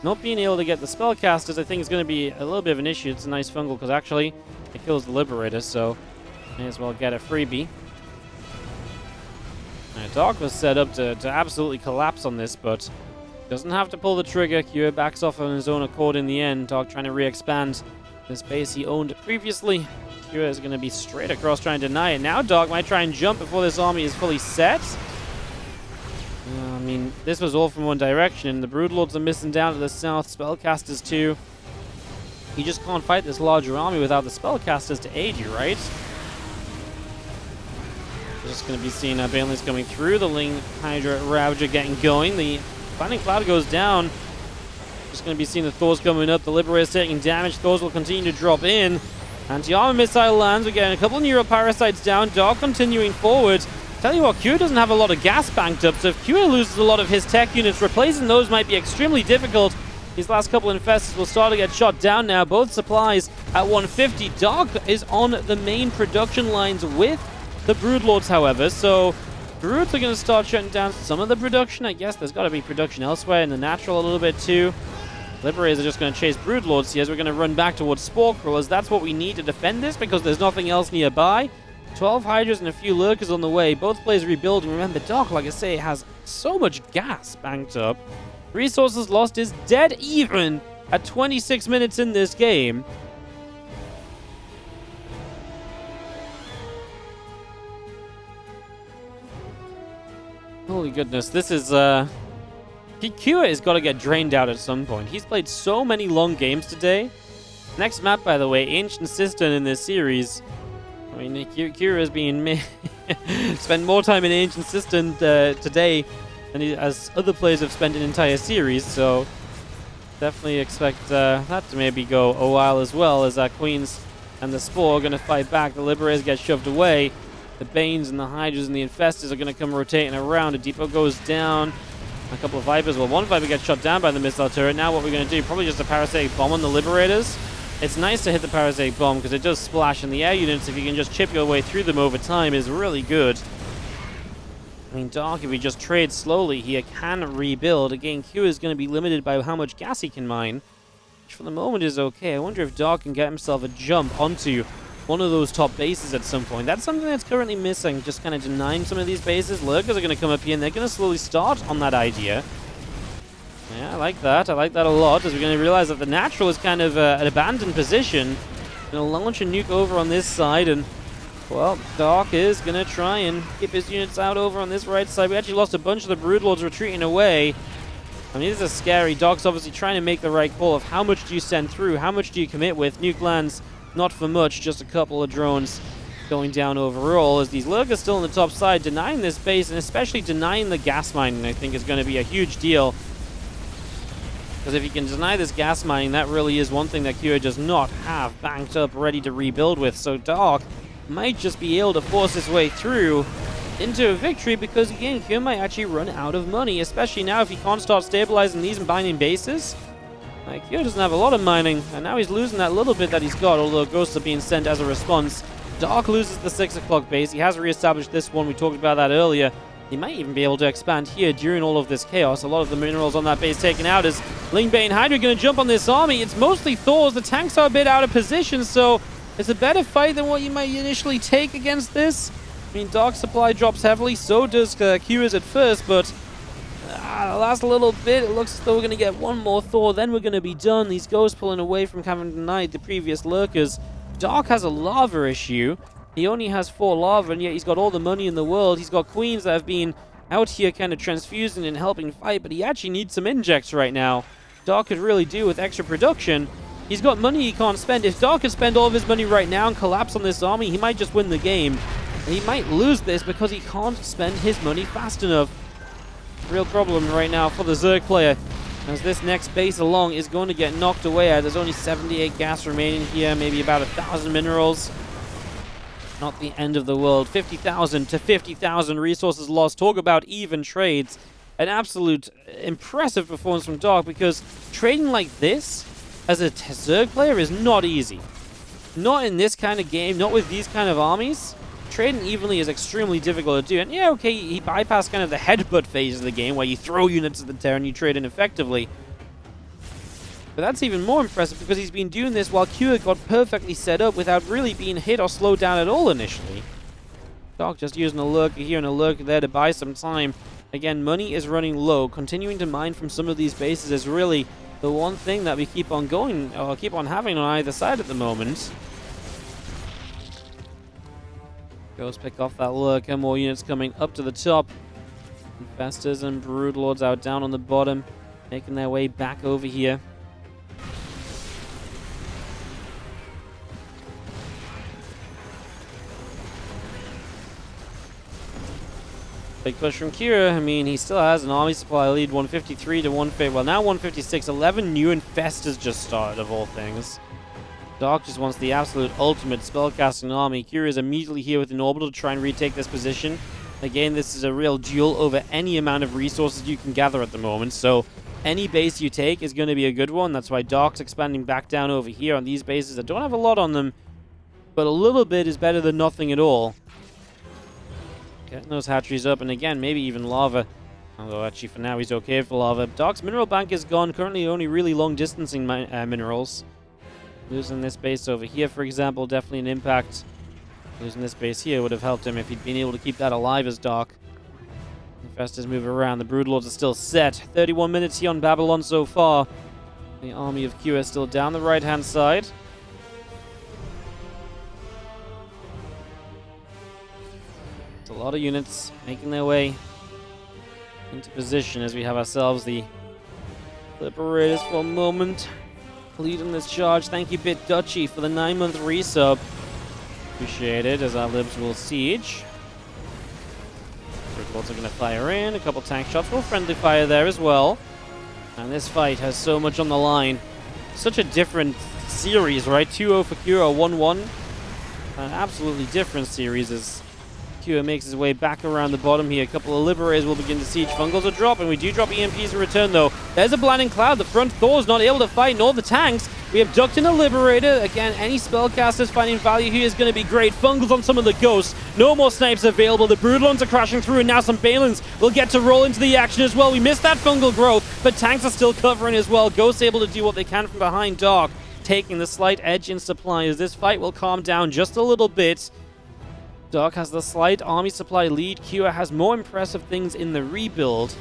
Not being able to get the Spellcasters, I think, is going to be a little bit of an issue. It's a nice fungal because actually it kills the Liberators, so may as well get a freebie. Dark was set up to absolutely collapse on this, but doesn't have to pull the trigger. Kira backs off on his own accord in the end. Dark trying to re-expand this base he owned previously. Kira is going to be straight across trying to deny it. Now Dark might try and jump before this army is fully set. I mean, this was all from one direction. The Broodlords are missing down to the south. Spellcasters too. You just can't fight this larger army without the Spellcasters to aid you, right? We're just going to be seeing Banelings coming through. The Ling Hydra Ravager getting going. The Blinding Cloud goes down. Just going to be seeing the Thors coming up. The Liberator's taking damage. Thors will continue to drop in. Anti-armor missile lands. We're getting a couple of Neural Parasites down. Dark continuing forward. Tell you what, Kira doesn't have a lot of gas banked up, so if Kira loses a lot of his tech units, replacing those might be extremely difficult. These last couple of Infestors will start to get shot down now. Both supplies at 150. Dark is on the main production lines with the Broodlords, however, so Broods are going to start shutting down some of the production. I guess there's got to be production elsewhere in the natural a little bit too. Liberators are just going to chase Broodlords here as we're going to run back towards Spore Crawlers. That's what we need to defend this because there's nothing else nearby. 12 Hydras and a few Lurkers on the way. Both players rebuilding. Remember, Dark, like I say, has so much gas banked up. Resources lost is dead even at 26 minutes in this game. Holy goodness, this is, Kira has got to get drained out at some point. He's played so many long games today. Next map, by the way, Ancient Cistern in this series. I mean, Kira has been spent more time in Ancient Cistern today than as other players have spent an entire series, so definitely expect that to maybe go a while as well, as Queens and the Spore are going to fight back. The Liberators get shoved away. The Banes and the Hydras and the Infestors are going to come rotating around. A depot goes down. A couple of Vipers. Well, one Viper gets shot down by the missile turret. Now what we're going to do, probably just a Parasitic Bomb on the Liberators. It's nice to hit the Parasitic Bomb because it does splash, and the air units, if you can just chip your way through them over time, is really good. I mean, Dark, if he just trades slowly here, can rebuild. Again, Q is going to be limited by how much gas he can mine, which for the moment is okay. I wonder if Dark can get himself a jump onto one of those top bases at some point. That's something that's currently missing, just kind of denying some of these bases. Lurkers are going to come up here, and they're going to slowly start on that idea. Yeah, I like that. I like that a lot, as we're going to realize that the natural is kind of an abandoned position. Going to launch a nuke over on this side, and, well, Dark is going to try and keep his units out over on this right side. We actually lost a bunch of the Broodlords retreating away. I mean, this is scary. Dark's obviously trying to make the right call of how much do you send through, how much do you commit with. Nuke lands, not for much, just a couple of drones going down overall, as these Lurkers still on the top side, denying this base, and especially denying the gas mining, I think is going to be a huge deal. Because if you can deny this gas mining, that really is one thing that Kira does not have banked up, ready to rebuild with. So Dark might just be able to force his way through into a victory, because again, Kira might actually run out of money, especially now if he can't start stabilizing these and binding bases. Like, Kira doesn't have a lot of mining, and now he's losing that little bit that he's got, although ghosts are being sent as a response. Dark loses the 6 o'clock base. He has re-established this one. We talked about that earlier. He might even be able to expand here during all of this chaos. A lot of the minerals on that base taken out. Is Lingbane Hydra going to jump on this army? It's mostly Thors. The tanks are a bit out of position, so it's a better fight than what you might initially take against this. I mean, Dark supply drops heavily, so does Kira's at first, but the last little bit, it looks as though we're going to get one more Thor, then we're going to be done. These ghosts pulling away from having denied the previous lurkers. Dark has a lava issue. He only has 4 lava, and yet he's got all the money in the world. He's got queens that have been out here kind of transfusing and helping fight, but he actually needs some injects right now. Dark could really do with extra production. He's got money he can't spend. If Dark could spend all of his money right now and collapse on this army, he might just win the game. And he might lose this because he can't spend his money fast enough. Real problem right now for the Zerg player, as this next base along is going to get knocked away at. There's only 78 gas remaining here, maybe about 1,000 minerals. Not the end of the world. 50,000 to 50,000 resources lost. Talk about even trades. An absolute impressive performance from Dark, because trading like this as a Zerg player is not easy. Not in this kind of game, not with these kind of armies. Trading evenly is extremely difficult to do. And yeah, okay, he bypassed kind of the headbutt phase of the game where you throw units at the Terran and you trade in effectively. But that's even more impressive because he's been doing this while Kua got perfectly set up without really being hit or slowed down at all initially. Dark just using a lurker here and a lurker there to buy some time. Again, money is running low. Continuing to mine from some of these bases is really the one thing that we keep on going, or keep on having on either side at the moment. Goes pick off that lurker. More units coming up to the top. Infestors and Broodlords out down on the bottom, making their way back over here. Big push from Kira. I mean, he still has an army supply lead, 153 to 150. Well, now 156. 11 new infestors just started, of all things. Dark just wants the absolute ultimate spellcasting army. Kira is immediately here with an orbital to try and retake this position. Again, this is a real duel over any amount of resources you can gather at the moment. So any base you take is going to be a good one. That's why Dark's expanding back down over here on these bases that don't have a lot on them, but a little bit is better than nothing at all. Getting those hatcheries up, and again, maybe even lava. Although, actually, for now, he's okay for lava. Dark's mineral bank is gone. Currently, only really long-distancing minerals. Losing this base over here, for example, definitely an impact. Losing this base here would have helped him if he'd been able to keep that alive as Dark. Infestors move around. The Broodlords are still set. 31 minutes here on Babylon so far. The army of Q is still down the right-hand side. A lot of units making their way into position as we have ourselves the Liberators for a moment. Leading this charge. Thank you, Bit Duchy, for the 9-month resub. Appreciate it, as our Libs will siege. Broodlords are going to fire in. A couple tank shots. More friendly fire there as well. And this fight has so much on the line. Such a different series, right? 2-0 for Kira, 1-1. An absolutely different series as Kua makes his way back around the bottom here. A couple of Liberators will begin to siege. Fungals are dropping. We do drop EMPs in return, though. There's a blinding cloud. The front Thor's not able to fight, nor the tanks. We have ducked in a Liberator. Again, any spellcasters finding value here is going to be great. Fungals on some of the ghosts. No more snipes available. The Broodlords are crashing through, and now some Balins will get to roll into the action as well. We missed that fungal growth, but tanks are still covering as well. Ghosts able to do what they can from behind Dark, taking the slight edge in supply as this fight will calm down just a little bit. Dark has the slight army supply lead. Kua has more impressive things in the rebuild.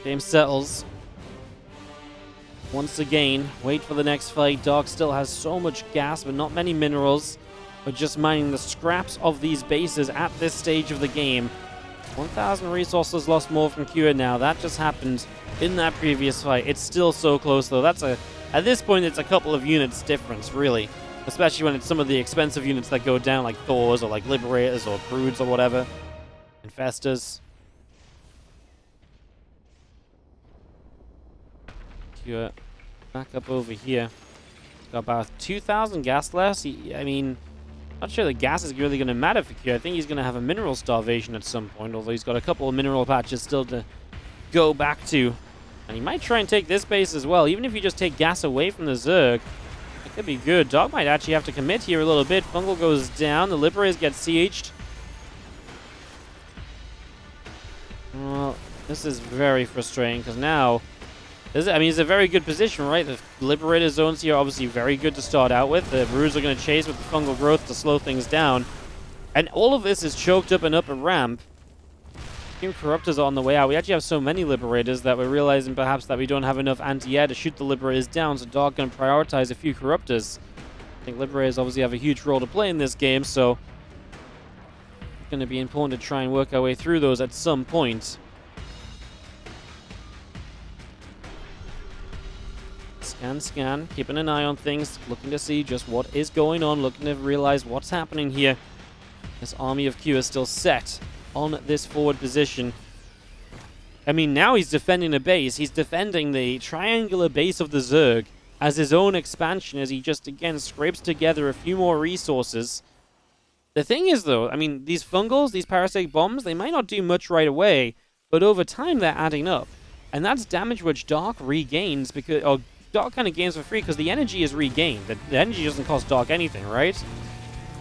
Game settles. Once again, wait for the next fight. Dark still has so much gas, but not many minerals. We're just mining the scraps of these bases at this stage of the game. 1,000 resources lost more from Kua now. That just happened in that previous fight. It's still so close, though. At this point, it's a couple of units difference, really. Especially when it's some of the expensive units that go down, like Thors or like Liberators or Broods or whatever. Infestors. Kua back up over here. Got about 2,000 gas left. I mean, not sure the gas is really going to matter for Kua. I think he's going to have a mineral starvation at some point, although he's got a couple of mineral patches still to go back to. And he might try and take this base as well. Even if you just take gas away from the Zerg, it could be good. Dog might actually have to commit here a little bit. Fungal goes down. The Liberators get sieged. Well, this is very frustrating because now I mean, it's a very good position, right? The Liberator zones here are obviously very good to start out with. The Brewers are going to chase with the fungal growth to slow things down. And all of this is choked up and up a ramp. Team Corruptors are on the way out. We actually have so many Liberators that we're realizing perhaps that we don't have enough anti-air to shoot the Liberators down, so Dark going to prioritize a few Corruptors. I think Liberators obviously have a huge role to play in this game, so it's going to be important to try and work our way through those at some point. Scan, keeping an eye on things, looking to see just what is going on, looking to realize what's happening here. This army of Q is still set on this forward position. I mean, now he's defending the base. He's defending the triangular base of the Zerg as his own expansion as he just, again, scrapes together a few more resources. The thing is, though, I mean, these fungals, these parasitic bombs, they might not do much right away, but over time they're adding up. And that's damage which Dark regains because... or Dark kind of gains for free because the energy is regained. The energy doesn't cost Dark anything, right?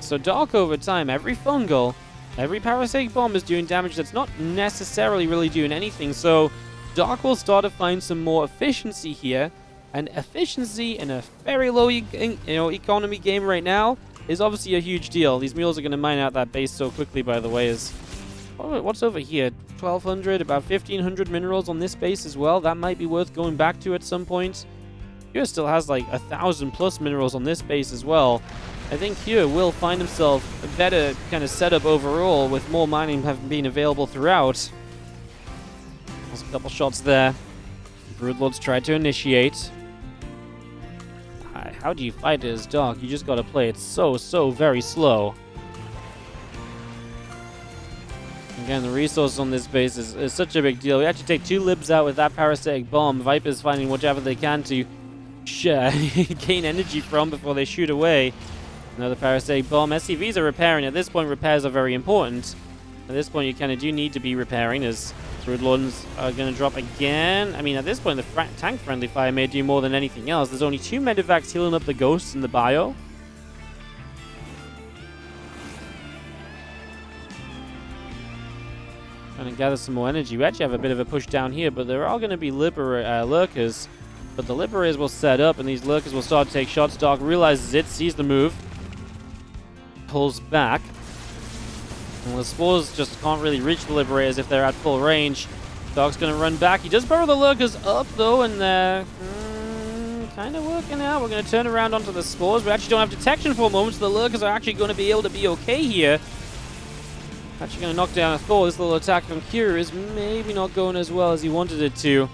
So Dark over time, every fungal, every parasitic bomb is doing damage that's not necessarily really doing anything. So Dark will start to find some more efficiency here. And efficiency in a very low economy game right now is obviously a huge deal. These mules are going to mine out that base so quickly, by the way. What's over here? 1,200, about 1,500 minerals on this base as well. That might be worth going back to at some point. Kua still has like 1,000 plus minerals on this base as well. I think Kua will find himself a better kind of setup overall with more mining having been available throughout. There's a couple shots there. Broodlords tried to initiate. How do you fight it as Dark? You just gotta play it so very slow. Again, the resources on this base is such a big deal. We actually take 2 libs out with that parasitic bomb. Viper's finding whatever they can to gain energy from before they shoot away. Another parasitic bomb. SCVs are repairing. At this point, repairs are very important. At this point, you kind of do need to be repairing as Broodlords are going to drop again. I mean, at this point, the tank-friendly fire may do more than anything else. There's only 2 medevacs healing up the ghosts in the bio. Trying to gather some more energy. We actually have a bit of a push down here, but there are going to be lurkers. But the Liberators will set up, and these lurkers will start to take shots. Dark realizes it, sees the move, pulls back. And the spores just can't really reach the Liberators if they're at full range. Dark's going to run back. He does burrow the lurkers up, though, and they're kind of working out. We're going to turn around onto the spores. We actually don't have detection for a moment, so the lurkers are actually going to be able to be okay here. Actually going to knock down a Thor. This little attack from Kura is maybe not going as well as he wanted it to.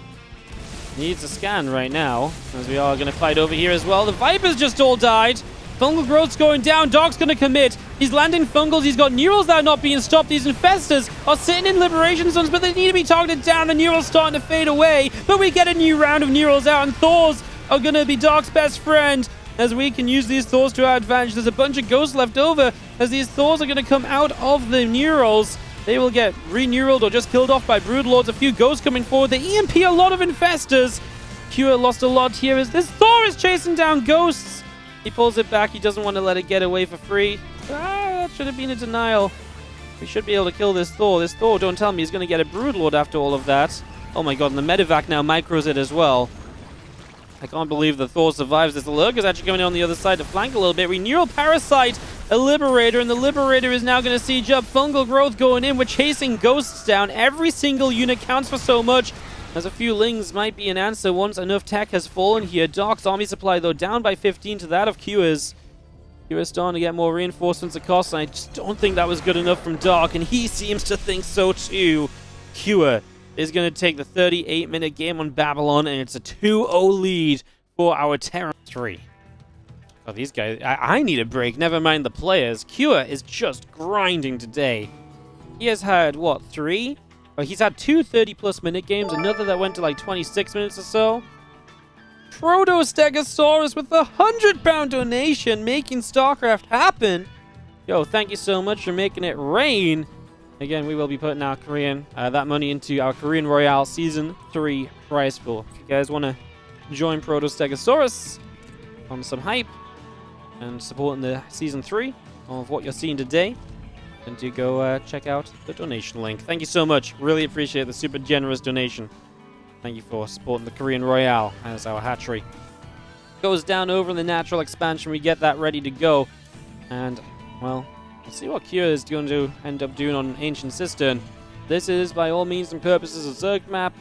Needs a scan right now, as we are going to fight over here as well. The Vipers just all died. Fungal growth's going down. Dark's going to commit. He's landing fungals. He's got neurals that are not being stopped. These infestors are sitting in liberation zones, but they need to be targeted down. The neurals starting to fade away, but we get a new round of neurals out, and Thors are going to be Dark's best friend, as we can use these Thors to our advantage. There's a bunch of ghosts left over, as these Thors are going to come out of the neurals. They will get renewaled or just killed off by Broodlords. A few ghosts coming forward. The EMP, a lot of infestors. Kua lost a lot here as this Thor is chasing down ghosts. He pulls it back. He doesn't want to let it get away for free. That should have been a denial. We should be able to kill this Thor. This Thor, don't tell me, he's going to get a Broodlord after all of that. Oh my god, and the medevac now micros it as well. I can't believe the Thor survives this. The Lurker's actually coming in on the other side to flank a little bit. Renewal Parasite, a Liberator, and the Liberator is now going to siege up. Fungal growth going in. We're chasing ghosts down. Every single unit counts for so much. As a few Lings might be an answer once enough tech has fallen here. Dark's army supply, though, down by 15 to that of Kua's. Kua's starting to get more reinforcements across, and I just don't think that was good enough from Dark, and he seems to think so too. Kua is going to take the 38-minute game on Babylon, and it's a 2-0 lead for our Terran 3. Oh, these guys, I need a break, never mind the players. Kua is just grinding today. He has had, what, 3? Oh, he's had 2 30-plus minute games, another that went to like 26 minutes or so. Proto-Stegosaurus with a 100-pound donation, making StarCraft happen. Yo, thank you so much for making it rain. Again, we will be putting our that money into our Korean Royale Season 3 prize pool. If you guys want to join Proto-Stegosaurus on some hype and supporting the Season 3 of what you're seeing today, then do go check out the donation link. Thank you so much. Really appreciate the super generous donation. Thank you for supporting the Korean Royale as our hatchery goes down over in the natural expansion. We get that ready to go. And, well, we'll see what Kua is going to end up doing on Ancient Cistern. This is, by all means and purposes, a Zerg map.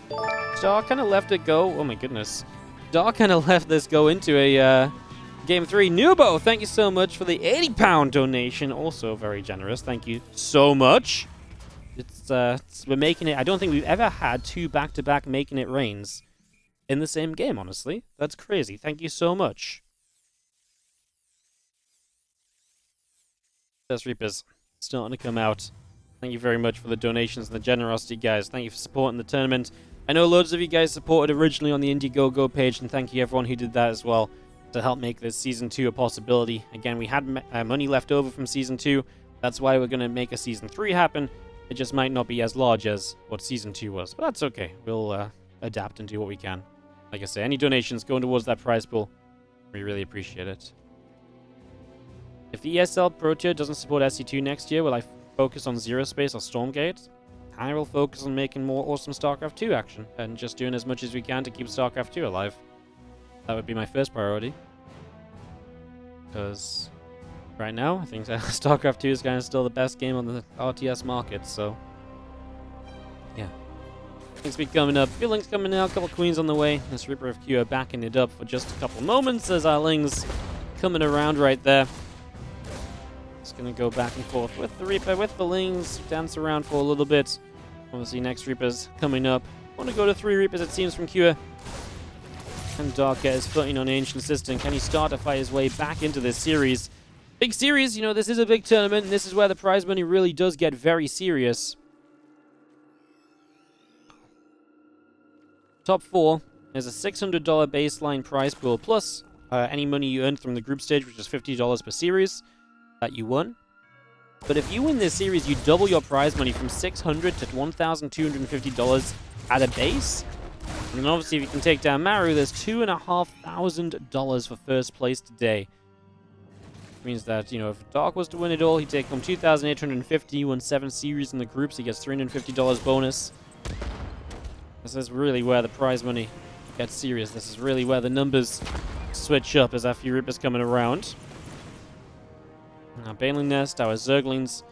Dark kind of left it go. Oh, my goodness. Dark kind of left this go into a Game 3. Nubo, thank you so much for the £80 donation. Also very generous. Thank you so much. We're making it. I don't think we've ever had 2 back-to-back making it rains in the same game, honestly. That's crazy. Thank you so much. Death Reapers starting to come out. Thank you very much for the donations and the generosity, guys. Thank you for supporting the tournament. I know loads of you guys supported originally on the Indiegogo page, and thank you everyone who did that as well to help make this Season 2 a possibility. Again, we had money left over from Season 2. That's why we're going to make a Season 3 happen. It just might not be as large as what Season 2 was. But that's okay. We'll adapt and do what we can. Like I say, any donations going towards that prize pool, we really appreciate it. If the ESL Pro Tier doesn't support SC2 next year, will I focus on Zero Space or Stormgate? I will focus on making more awesome StarCraft 2 action and just doing as much as we can to keep StarCraft 2 alive. That would be my first priority. Because right now, I think StarCraft 2 is kind of still the best game on the RTS market, so yeah. Things be coming up. A few links coming out, a couple queens on the way. This Reaper of Q backing it up for just a couple moments as our Lings coming around right there. Just gonna go back and forth with the Reaper, with the Lings, dance around for a little bit. Obviously, next Reaper's coming up. Want to go to 3 Reapers, it seems, from Q. Can Dark get his footing on Ancient Cistern? Can he start to fight his way back into this series? Big series, you know, this is a big tournament, and this is where the prize money really does get very serious. Top 4 is a $600 baseline prize pool, plus any money you earned from the group stage, which is $50 per series that you won. But if you win this series, you double your prize money from $600 to $1,250 at a base. And then obviously, if you can take down Maru, there's $2,500 for first place today. Which means that, you know, if Dark was to win it all, he'd take home $2,850. He won 7 series in the groups. He gets $350 bonus. This is really where the prize money gets serious. This is really where the numbers switch up as our few Reapers coming around. Now, Baneling Nest, our Zerglings,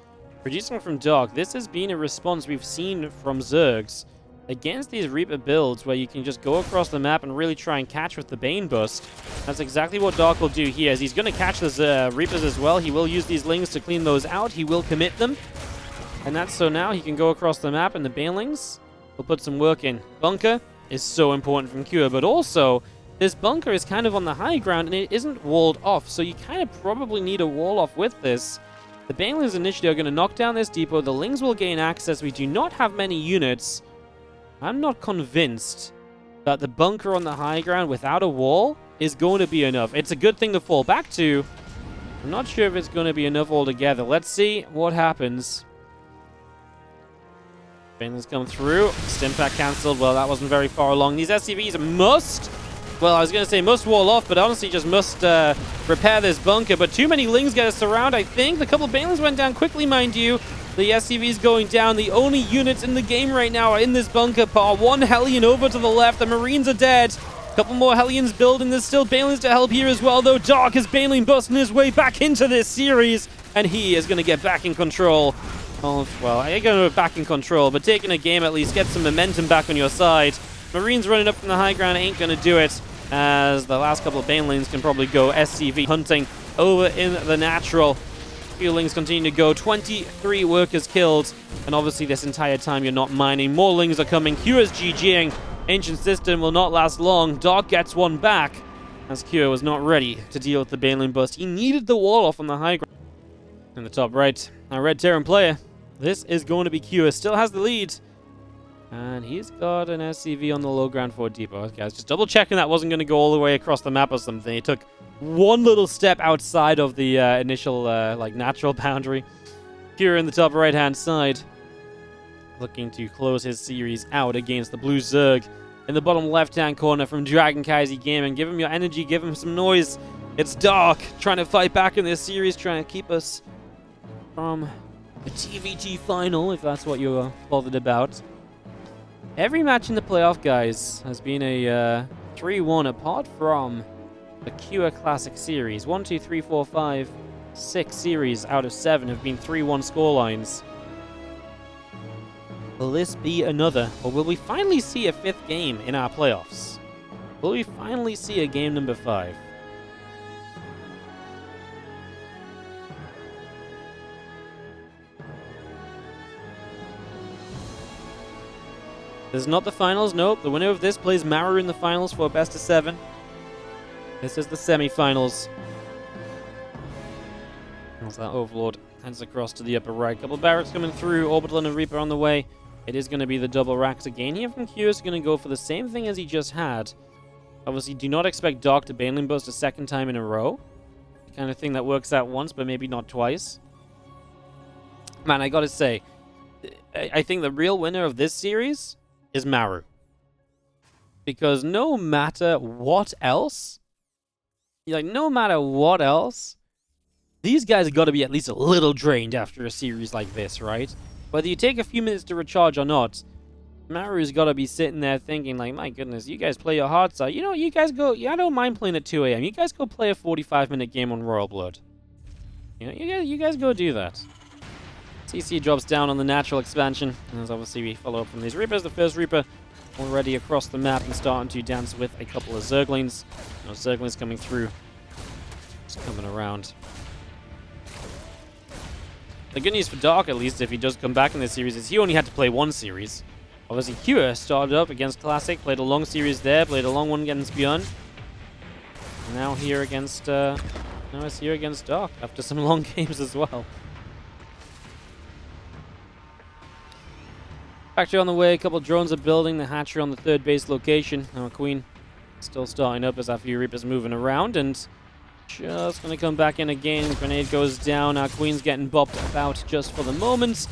producing from Dark. This has been a response we've seen from Zergs against these Reaper builds where you can just go across the map and really try and catch with the Bane Bust. That's exactly what Dark will do here. As he's going to catch the Reapers as well. He will use these Lings to clean those out. He will commit them. And that's so now he can go across the map and the Banelings will put some work in. Bunker is so important from Q, but also this bunker is kind of on the high ground and it isn't walled off, so you kind of probably need a wall off with this. The Banelings initially are going to knock down this depot. The Lings will gain access. We do not have many units. I'm not convinced that the bunker on the high ground without a wall is going to be enough. It's a good thing to fall back to. I'm not sure if it's going to be enough altogether. Let's see what happens. Banelings come through. Stimpak cancelled. Well, that wasn't very far along. These SCVs must... Well, I was going to say must wall off, but honestly just must repair this bunker. But too many Lings get us around, I think. The couple of Banelings went down quickly, mind you. The SCV's going down. The only units in the game right now are in this bunker part. One Hellion over to the left. The Marines are dead. A couple more Hellions building. There's still Banelings to help here as well, though. Dark is Baneling busting his way back into this series. And he is going to get back in control. Oh, well, I ain't going to be back in control, but taking a game at least, get some momentum back on your side. Marines running up from the high ground ain't going to do it, as the last couple of Banelings can probably go SCV hunting over in the natural. Few continue to go. 23 workers killed, and obviously this entire time you're not mining. More Lings are coming. Q is GGing. Ancient Cistern will not last long. Dark gets one back, as Q was not ready to deal with the Baneling bust. He needed the wall off on the high ground. In the top right, our Red Terran player. This is going to be Q. Still has the lead. And he's got an SCV on the low ground for depot. Okay, I was just double checking that wasn't going to go all the way across the map or something. He took one little step outside of the initial natural boundary. Here in the top right hand side, looking to close his series out against the blue Zerg. In the bottom left hand corner from Dragon Kaiser Gaming. Give him your energy, give him some noise. It's Dark trying to fight back in this series, trying to keep us from the ZvT final, if that's what you're bothered about. Every match in the playoff, guys, has been a 3-1 apart from the Cure Classic Series. 1, 2, 3, 4, 5, 6 series out of 7 have been 3-1 scorelines. Will this be another, or will we finally see a 5th game in our playoffs? Will we finally see a game number 5? This is not the finals, nope. The winner of this plays Maru in the finals for a best of 7. This is the semi-finals. As that Overlord heads across to the upper right. Couple barracks coming through, Orbital and a Reaper on the way. It is going to be the double racks again here from Q. Is going to go for the same thing as he just had. Obviously, do not expect Dark to Baneling Bust a second time in a row. The kind of thing that works out once, but maybe not twice. Man, I gotta say, I think the real winner of this series is Maru. Because no matter what else, these guys have got to be at least a little drained after a series like this, right? Whether you take a few minutes to recharge or not, Maru's got to be sitting there thinking, like, my goodness, you guys play your hearts out. You know, you guys go, I don't mind playing at 2 a.m. You guys go play a 45-minute game on Royal Blood. You know, you guys go do that. CC drops down on the natural expansion. As obviously we follow up from these Reapers. The first Reaper already across the map and starting to dance with a couple of Zerglings. No Zerglings coming through. Just coming around. The good news for Dark, at least, if he does come back in this series, is he only had to play 1 series. Obviously, Cure started up against Classic, played a long series there, played a long one against Beyond. Now here against, now it's here against Dark, after some long games as well. Factory on the way, a couple of drones are building, the hatchery on the 3rd base location. Our Queen still starting up as our few Reapers moving around, and just going to come back in again. Grenade goes down. Our Queen's getting bopped about just for the moment.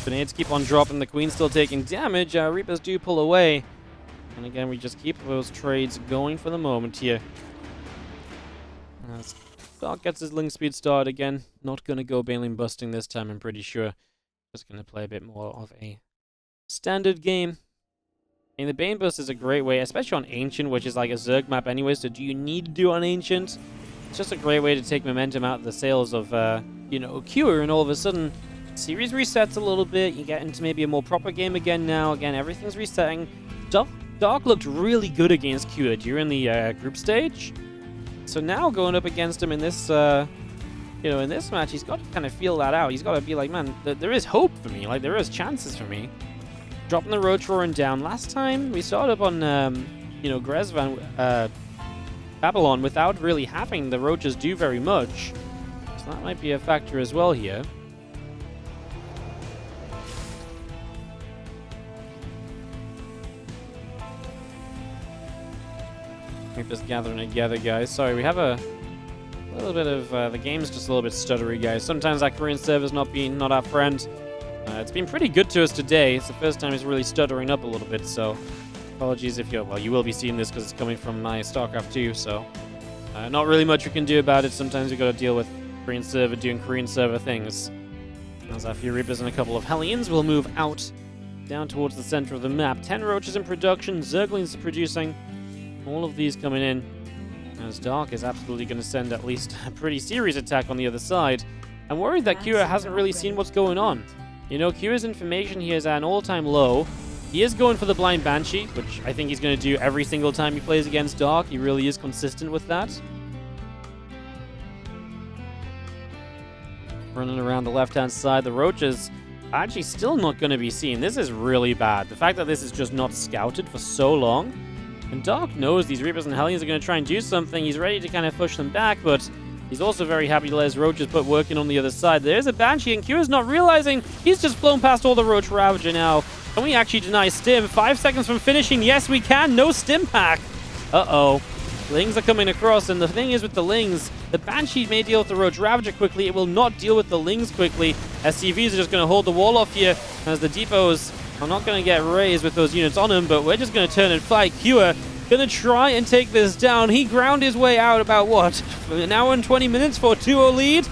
Grenades keep on dropping. The Queen's still taking damage. Our Reapers do pull away. And again, we just keep those trades going for the moment here. As Dark gets his Link Speed started again. Not going to go Baneling Busting this time, I'm pretty sure. Just going to play a bit more of a standard game. I mean, the Bane Burst is a great way, especially on Ancient, which is like a Zerg map anyway, so do you need to do on Ancient? It's just a great way to take momentum out of the sails of, you know, Cure, and all of a sudden, series resets a little bit, you get into maybe a more proper game again now. Again, everything's resetting. Dark looked really good against Cure during the group stage. So now going up against him in this, you know, in this match, he's got to kind of feel that out. He's got to be like, man, there is hope for me. Like, there is chances for me. Dropping the Roach Roaring down. Last time, we started up on, you know, Grezvan, Babylon without really having the Roaches do very much. So that might be a factor as well here. Reapers gathering together, guys. Sorry, we have a little bit of, the game's just a little bit stuttery, guys. Sometimes our Korean server's not our friend. It's been pretty good to us today. It's the first time it's really stuttering up a little bit, so apologies if you're... Well, you will be seeing this because it's coming from my StarCraft 2, so not really much we can do about it. Sometimes we got to deal with Korean server doing Korean server things. As our few Reapers and a couple of Hellions will move out down towards the center of the map. 10 Roaches in production, Zerglings producing. All of these coming in. As Dark is absolutely going to send at least a pretty serious attack on the other side. I'm worried that Kira hasn't really seen what's going on. You know, Kira's information here is at an all-time low. He is going for the Blind Banshee, which I think he's going to do every single time he plays against Dark. He really is consistent with that. Running around the left-hand side, the Roaches are actually still not going to be seen. This is really bad. The fact that this is just not scouted for so long. And Dark knows these Reapers and Hellions are going to try and do something. He's ready to kind of push them back, but he's also very happy to let his Roaches put working on the other side. There's a Banshee, and Kira's not realizing he's just flown past all the Roach Ravager now. Can we actually deny Stim? 5 seconds from finishing. Yes, we can. No Stim pack. Uh-oh. Lings are coming across, and the thing is with the Lings, the Banshee may deal with the Roach Ravager quickly. It will not deal with the Lings quickly. SCVs are just going to hold the wall off here, as the depots are not going to get raised with those units on them, but we're just going to turn and fight. Kira going to try and take this down. He ground his way out about, what, an hour and 20 minutes for a 2-0 lead?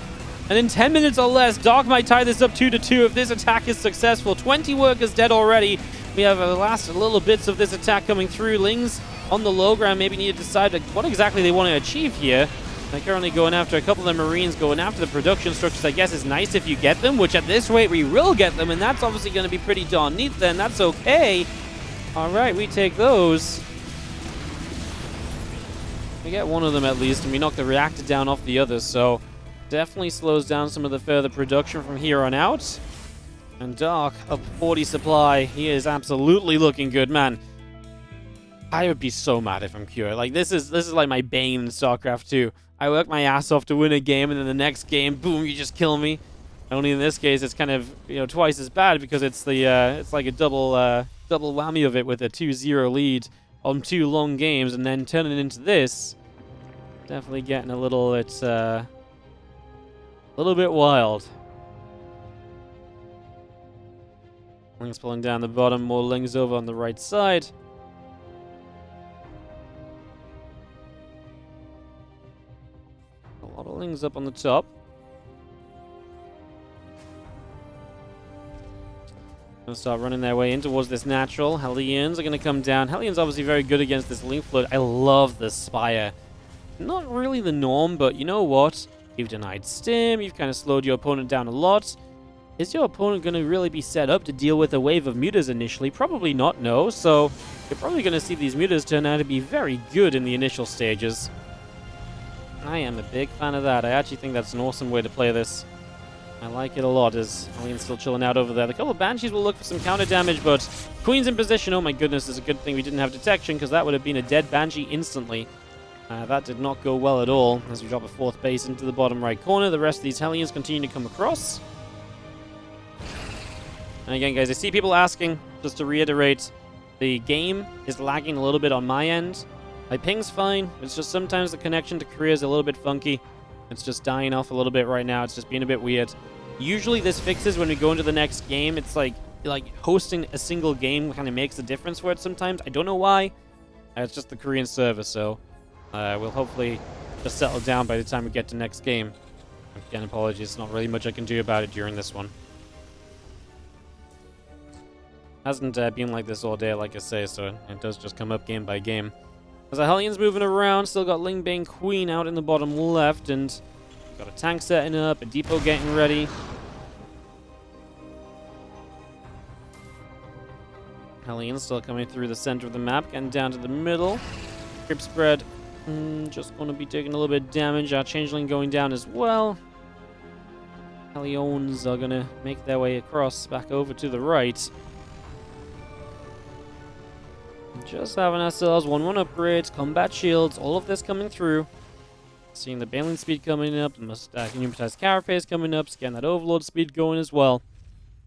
And in 10 minutes or less, Dark might tie this up 2-2 if this attack is successful. 20 workers dead already. We have the last little bits of this attack coming through. Lings on the low ground maybe need to decide what exactly they want to achieve here. They're currently going after a couple of the Marines, going after the production structures. I guess is nice if you get them, which at this rate we will get them, and that's obviously going to be pretty darn neat then. That's okay. All right, we take those. We get one of them at least, and we knock the reactor down off the others, so definitely slows down some of the further production from here on out. And Dark, up 40 supply. He is absolutely looking good, man. I would be so mad if I'm Cure. Like, this is like my bane in StarCraft 2. I work my ass off to win a game, and then the next game, boom, you just kill me. Only in this case, it's kind of, twice as bad because it's it's like a double whammy of it with a 2-0 lead on 2 long games, and then turning it into this. Definitely getting a little bit wild. Lings pulling down the bottom, more Lings over on the right side. A lot of Lings up on the top. Gonna start running their way in towards this natural. Hellions are gonna come down. Hellions obviously very good against this Link Flood. I love the Spire. Not really the norm, but you know what? You've denied stim, you've kind of slowed your opponent down a lot. Is your opponent going to really be set up to deal with a wave of mutas initially? Probably not, no. So you're probably going to see these mutas turn out to be very good in the initial stages. I am a big fan of that. I actually think that's an awesome way to play this. I like it a lot as Alien's still chilling out over there. The couple of Banshees will look for some counter damage, but Queen's in position. Oh my goodness, it's a good thing we didn't have detection because that would have been a dead Banshee instantly. That did not go well at all as we drop a 4th base into the bottom right corner. The rest of these Hellions continue to come across. And again, guys, I see people asking, just to reiterate, the game is lagging a little bit on my end. My ping's fine. It's just sometimes the connection to Korea is a little bit funky. It's just dying off a little bit right now. It's just being a bit weird. Usually this fixes when we go into the next game. It's like hosting a single game kind of makes a difference for it sometimes. I don't know why. It's just the Korean server, so we'll hopefully just settle down by the time we get to next game. Again, apologies. Not really much I can do about it during this one. Hasn't been like this all day, like I say, so it does just come up game by game. As the Hellions moving around, still got Ling Bane Queen out in the bottom left, and got a tank setting up, a depot getting ready. Hellions still coming through the center of the map, getting down to the middle. Grip spread, just going to be taking a little bit of damage. Our Changeling going down as well. Hellions are going to make their way across, back over to the right. Just having ourselves 1-1 upgrades, combat shields, all of this coming through. Seeing the Baneling speed coming up, the Pneumatized Carapace coming up, getting that Overlord speed going as well.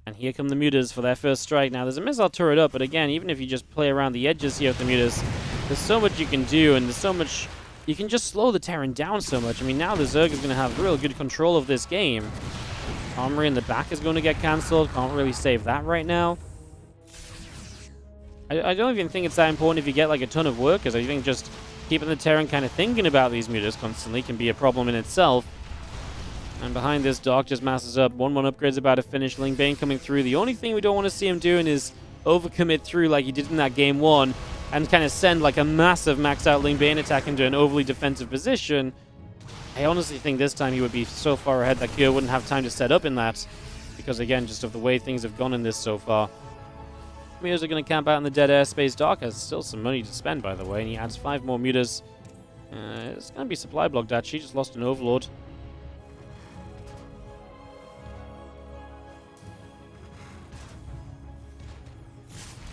And here come the mutas for their first strike. Now, there's a missile turret up, but again, even if you just play around the edges here with the mutas, there's so much you can do, and there's so much... You can just slow the Terran down so much. I mean, now the Zerg is going to have real good control of this game. Armory in the back is going to get cancelled. Can't really save that right now. I don't even think it's that important if you get like a ton of workers. I think just keeping the Terran kind of thinking about these mutas constantly can be a problem in itself. And behind this, Dark just masses up. 1-1 upgrade's about to finish. Ling Bane coming through. The only thing we don't want to see him doing is overcommit through like he did in that game 1 and kind of send like a massive maxed out Ling Bane attack into an overly defensive position. I honestly think this time he would be so far ahead that Kyo wouldn't have time to set up in that. Because again, just of the way things have gone in this so far. Mutas are going to camp out in the dead airspace. Dark has still some money to spend, by the way, and he adds 5 more mutas. It's going to be supply blocked, actually. Just lost an Overlord.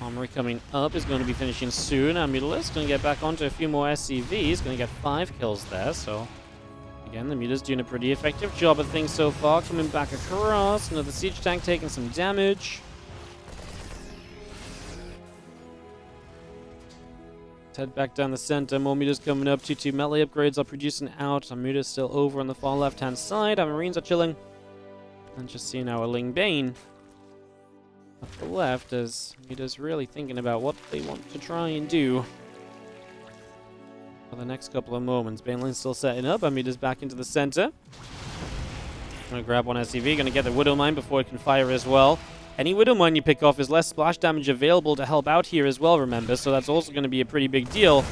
Armory coming up is going to be finishing soon. Our Mutalist going to get back onto a few more SCVs. Going to get 5 kills there, so... Again, the Muta's doing a pretty effective job of things so far. Coming back across. Another siege tank taking some damage. Head back down the center. More mutas coming up. 2-2 melee upgrades are producing out. Our mutas still over on the far left-hand side. Our Marines are chilling. And just seeing our Ling Bane up the left as mutas really thinking about what they want to try and do for the next couple of moments. Baneling's still setting up. Our mutas back into the center. Gonna grab one SCV, gonna get the Widow Mine before it can fire as well. Any Widow Mine you pick off is less splash damage available to help out here as well, remember, so that's also gonna be a pretty big deal.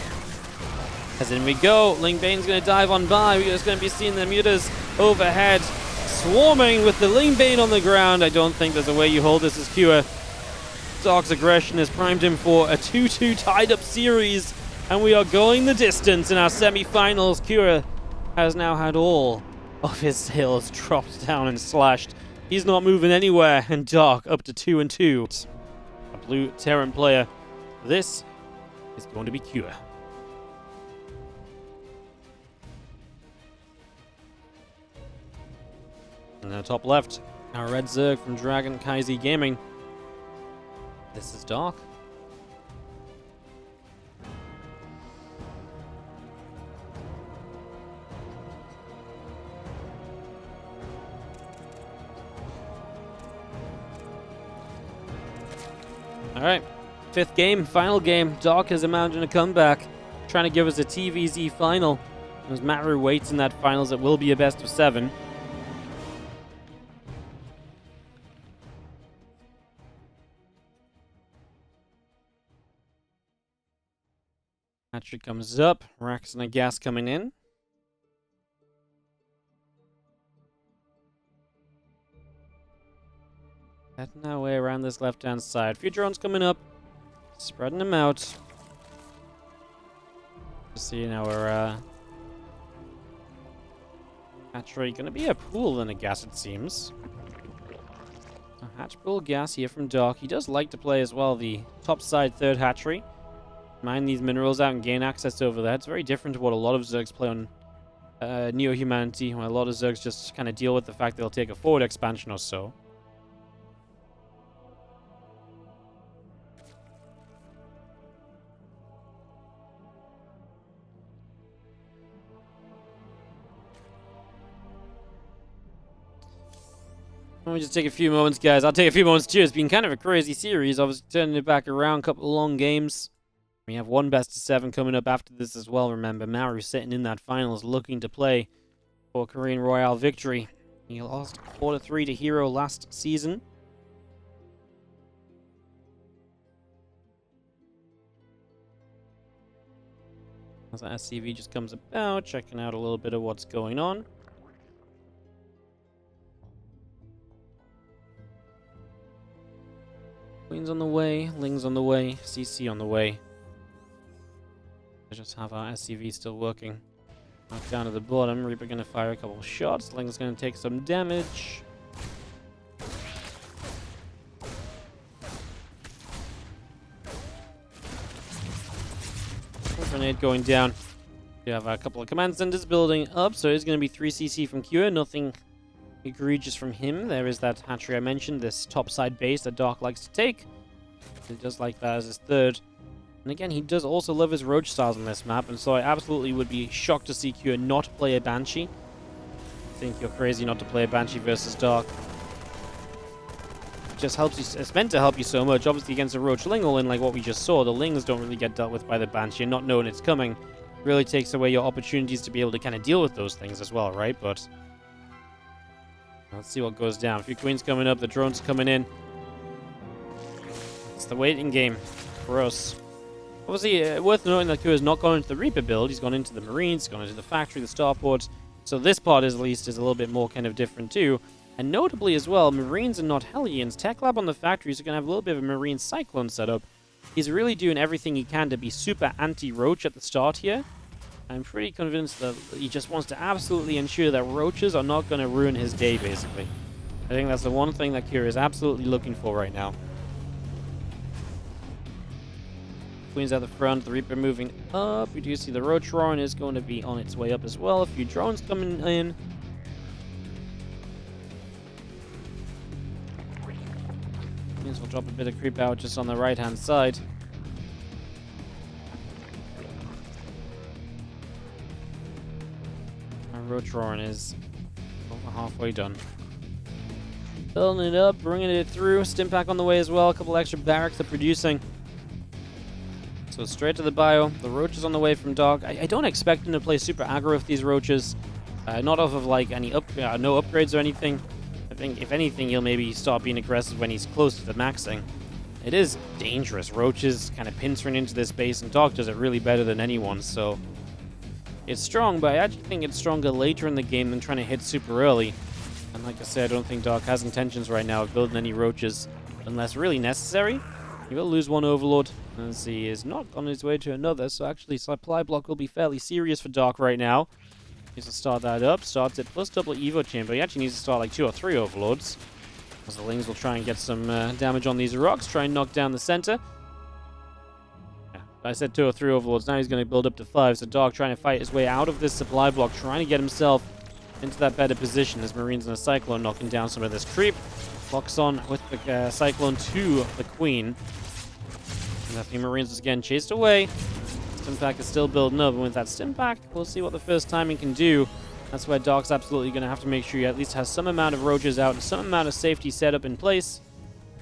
As in we go, Ling Bane's gonna dive on by. We're just gonna be seeing the mutas overhead, swarming with the Ling Bane on the ground. I don't think there's a way you hold this as Kua. Dark's aggression has primed him for a 2-2 tied-up series, and we are going the distance in our semi-finals. Kua has now had all of his sails dropped down and slashed. He's not moving anywhere, and Dark up to 2-2. A blue Terran player. This is going to be Kua. In the top left, our red Zerg from Dragon Kaizi Gaming. This is Dark. Alright, fifth game, final game. Dark has imagined a comeback, trying to give us a TVZ final. As Maru waits in that finals, it will be a best of 7. Hatchery comes up, Rax and a gas coming in. Heading our way around this left-hand side. A few drones coming up, spreading them out. Just seeing our hatchery. Gonna be a pool than a gas, it seems. A hatch pool gas here from Dark. He does like to play as well the top side third hatchery. Mine these minerals out and gain access over there. It's very different to what a lot of Zergs play on Neo-Humanity, where a lot of Zergs just kind of deal with the fact they'll take a forward expansion or so. Let me just take a few moments, guys. I'll take a few moments too. It's been kind of a crazy series. Obviously, turning it back around, a couple of long games. We have one best of 7 coming up after this as well, remember. Maru sitting in that finals looking to play for Korean Royale victory. He lost 4-3 to Hero last season. As the SCV just comes about, checking out a little bit of what's going on. Queen's on the way, Ling's on the way, CC on the way. I just have our SCV still working. Knocked down to the bottom. Reaper gonna fire a couple shots. Ling's gonna take some damage. Grenade going down. We have a couple of command centers building up, so it's gonna be 3 CC from Kua. Nothing egregious from him. There is that hatchery I mentioned, this topside base that Dark likes to take. He does like that as his third. And again, he does also love his roach styles on this map, and so I absolutely would be shocked to see Kua not play a Banshee. I think you're crazy not to play a Banshee versus Dark. It just helps you, it's meant to help you so much. Obviously against a Roach Ling all in like what we just saw, the Lings don't really get dealt with by the Banshee, and not knowing it's coming really takes away your opportunities to be able to kind of deal with those things as well, right? But let's see what goes down. A few Queens coming up, the drones coming in. It's the waiting game for us. Obviously, worth noting that Kua's not gone into the Reaper build. He's gone into the Marines, he's gone into the factory, the starport. So this part, at least, is a little bit more kind of different too. And notably as well, Marines and not Hellions. Tech Lab on the factories are going to have a little bit of a Marine Cyclone setup. He's really doing everything he can to be super anti-Roach at the start here. I'm pretty convinced that he just wants to absolutely ensure that Roaches are not going to ruin his day, basically. I think that's the one thing that Kua is absolutely looking for right now. Queen's at the front, the Reaper moving up. We do see the Roach Roaring is going to be on its way up as well. A few drones coming in. Queens will drop a bit of creep out just on the right-hand side. Our Roach Roaring is over halfway done. Building it up, bringing it through. Stimpak on the way as well. A couple extra barracks are producing. So straight to the bio. The Roach is on the way from Dark. I don't expect him to play super aggro with these Roaches. Not off of like any no upgrades or anything. I think if anything, he'll maybe start being aggressive when he's close to the maxing. It is dangerous. Roaches kind of pincering into this base, and Dark does it really better than anyone, so it's strong, but I actually think it's stronger later in the game than trying to hit super early. And like I said, I don't think Dark has intentions right now of building any roaches unless really necessary. He will lose one Overlord, as he is not on his way to another, so actually supply block will be fairly serious for Dark right now. He needs to start that up, starts it plus double Evo Chamber. He actually needs to start like 2 or 3 Overlords, as the Lings will try and get some damage on these rocks, try and knock down the center. Yeah, I said 2 or 3 Overlords, now he's going to build up to 5, so Dark trying to fight his way out of this supply block, trying to get himself into that better position as Marines and a Cyclone knocking down some of this creep. Locks on with the Cyclone to the Queen. And the Marines is again chased away. Stimpack is still building up, and with that Stimpack, we'll see what the first timing can do. That's where Dark's absolutely going to have to make sure he at least has some amount of roaches out and some amount of safety set up in place,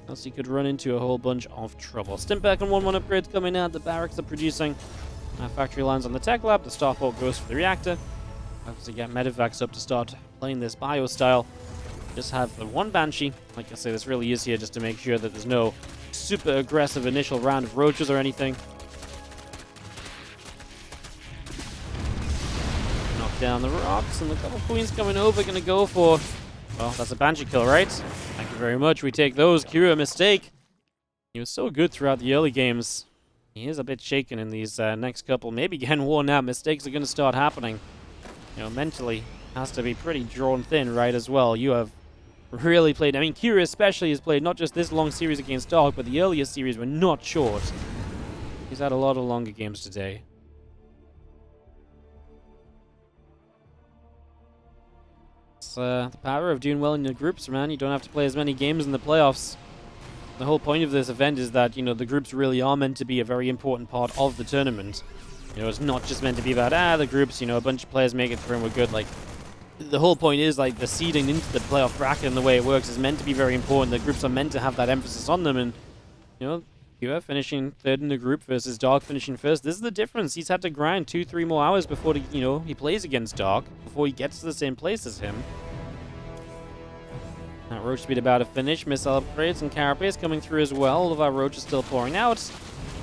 else he could run into a whole bunch of trouble. Stimpack and 1-1 upgrades coming out. The barracks are producing. Factory lines on the tech lab. The starport goes for the reactor. Have to get medevacs up to start playing this bio style. Just have the 1 Banshee. Like I say, this really is here just to make sure that there's no super aggressive initial round of roaches or anything. Knock down the rocks, and the couple Queens coming over, going to go for... Well, that's a Banshee kill, right? Thank you very much. We take those. Kira, mistake. He was so good throughout the early games. He is a bit shaken in these next couple. Maybe getting worn out. Mistakes are going to start happening. You know, mentally has to be pretty drawn thin, right, as well. You have really played... I mean, Kira especially has played not just this long series against Dark, but the earlier series were not short. He's had a lot of longer games today. It's the power of doing well in your groups, man. You don't have to play as many games in the playoffs. The whole point of this event is that, you know, the groups really are meant to be a very important part of the tournament. You know, it's not just meant to be about, the groups, you know, a bunch of players make it through and we're good. Like, the whole point is, like, the seeding into the playoff bracket and the way it works is meant to be very important. The groups are meant to have that emphasis on them, and, you know, Kira finishing 3rd in the group versus Dark finishing 1st. This is the difference. He's had to grind 2-3 more hours before, you know, he plays against Dark, before he gets to the same place as him. That Roach speed about to finish. Missile upgrades and Carapace coming through as well. All of our Roach is still pouring out.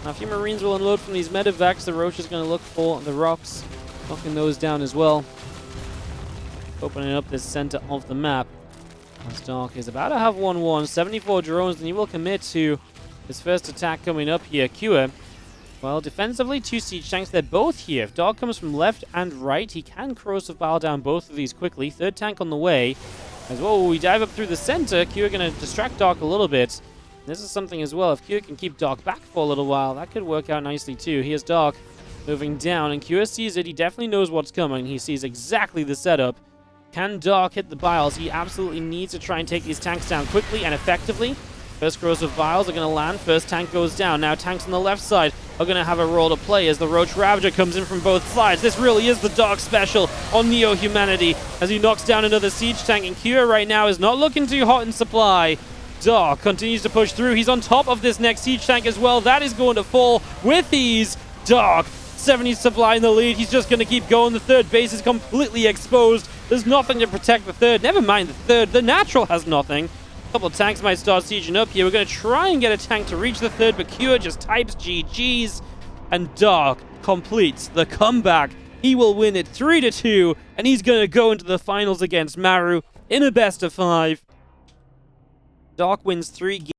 Now, a few Marines will unload from these medevacs. The Roach is going to look for the rocks, knocking those down as well. Opening up this center of the map. As Dark is about to have 1-1. 74 drones, and he will commit to his first attack coming up here. Kua, well, defensively, 2 siege tanks. They're both here. If Dark comes from left and right, he can corrosive bile down both of these quickly. 3rd tank on the way. As well, we dive up through the center. Kua going to distract Dark a little bit. This is something as well. If Kua can keep Dark back for a little while, that could work out nicely too. Here's Dark moving down, and Kua sees it. He definitely knows what's coming. He sees exactly the setup. Can Dark hit the biles? He absolutely needs to try and take these tanks down quickly and effectively. First gross of biles are going to land. First tank goes down. Now tanks on the left side are going to have a role to play as the Roach Ravager comes in from both sides. This really is the Dark special on Neo-Humanity as he knocks down another siege tank, and Kua right now is not looking too hot in supply. Dark continues to push through. He's on top of this next siege tank as well. That is going to fall with ease. Dark, 70 supply in the lead. He's just going to keep going. The 3rd base is completely exposed. There's nothing to protect the 3rd. Never mind the 3rd. The natural has nothing. A couple of tanks might start sieging up here. We're going to try and get a tank to reach the 3rd, but Kua just types GG's, and Dark completes the comeback. He will win it 3-2, and he's going to go into the finals against Maru in a best of 5. Dark wins 3 games.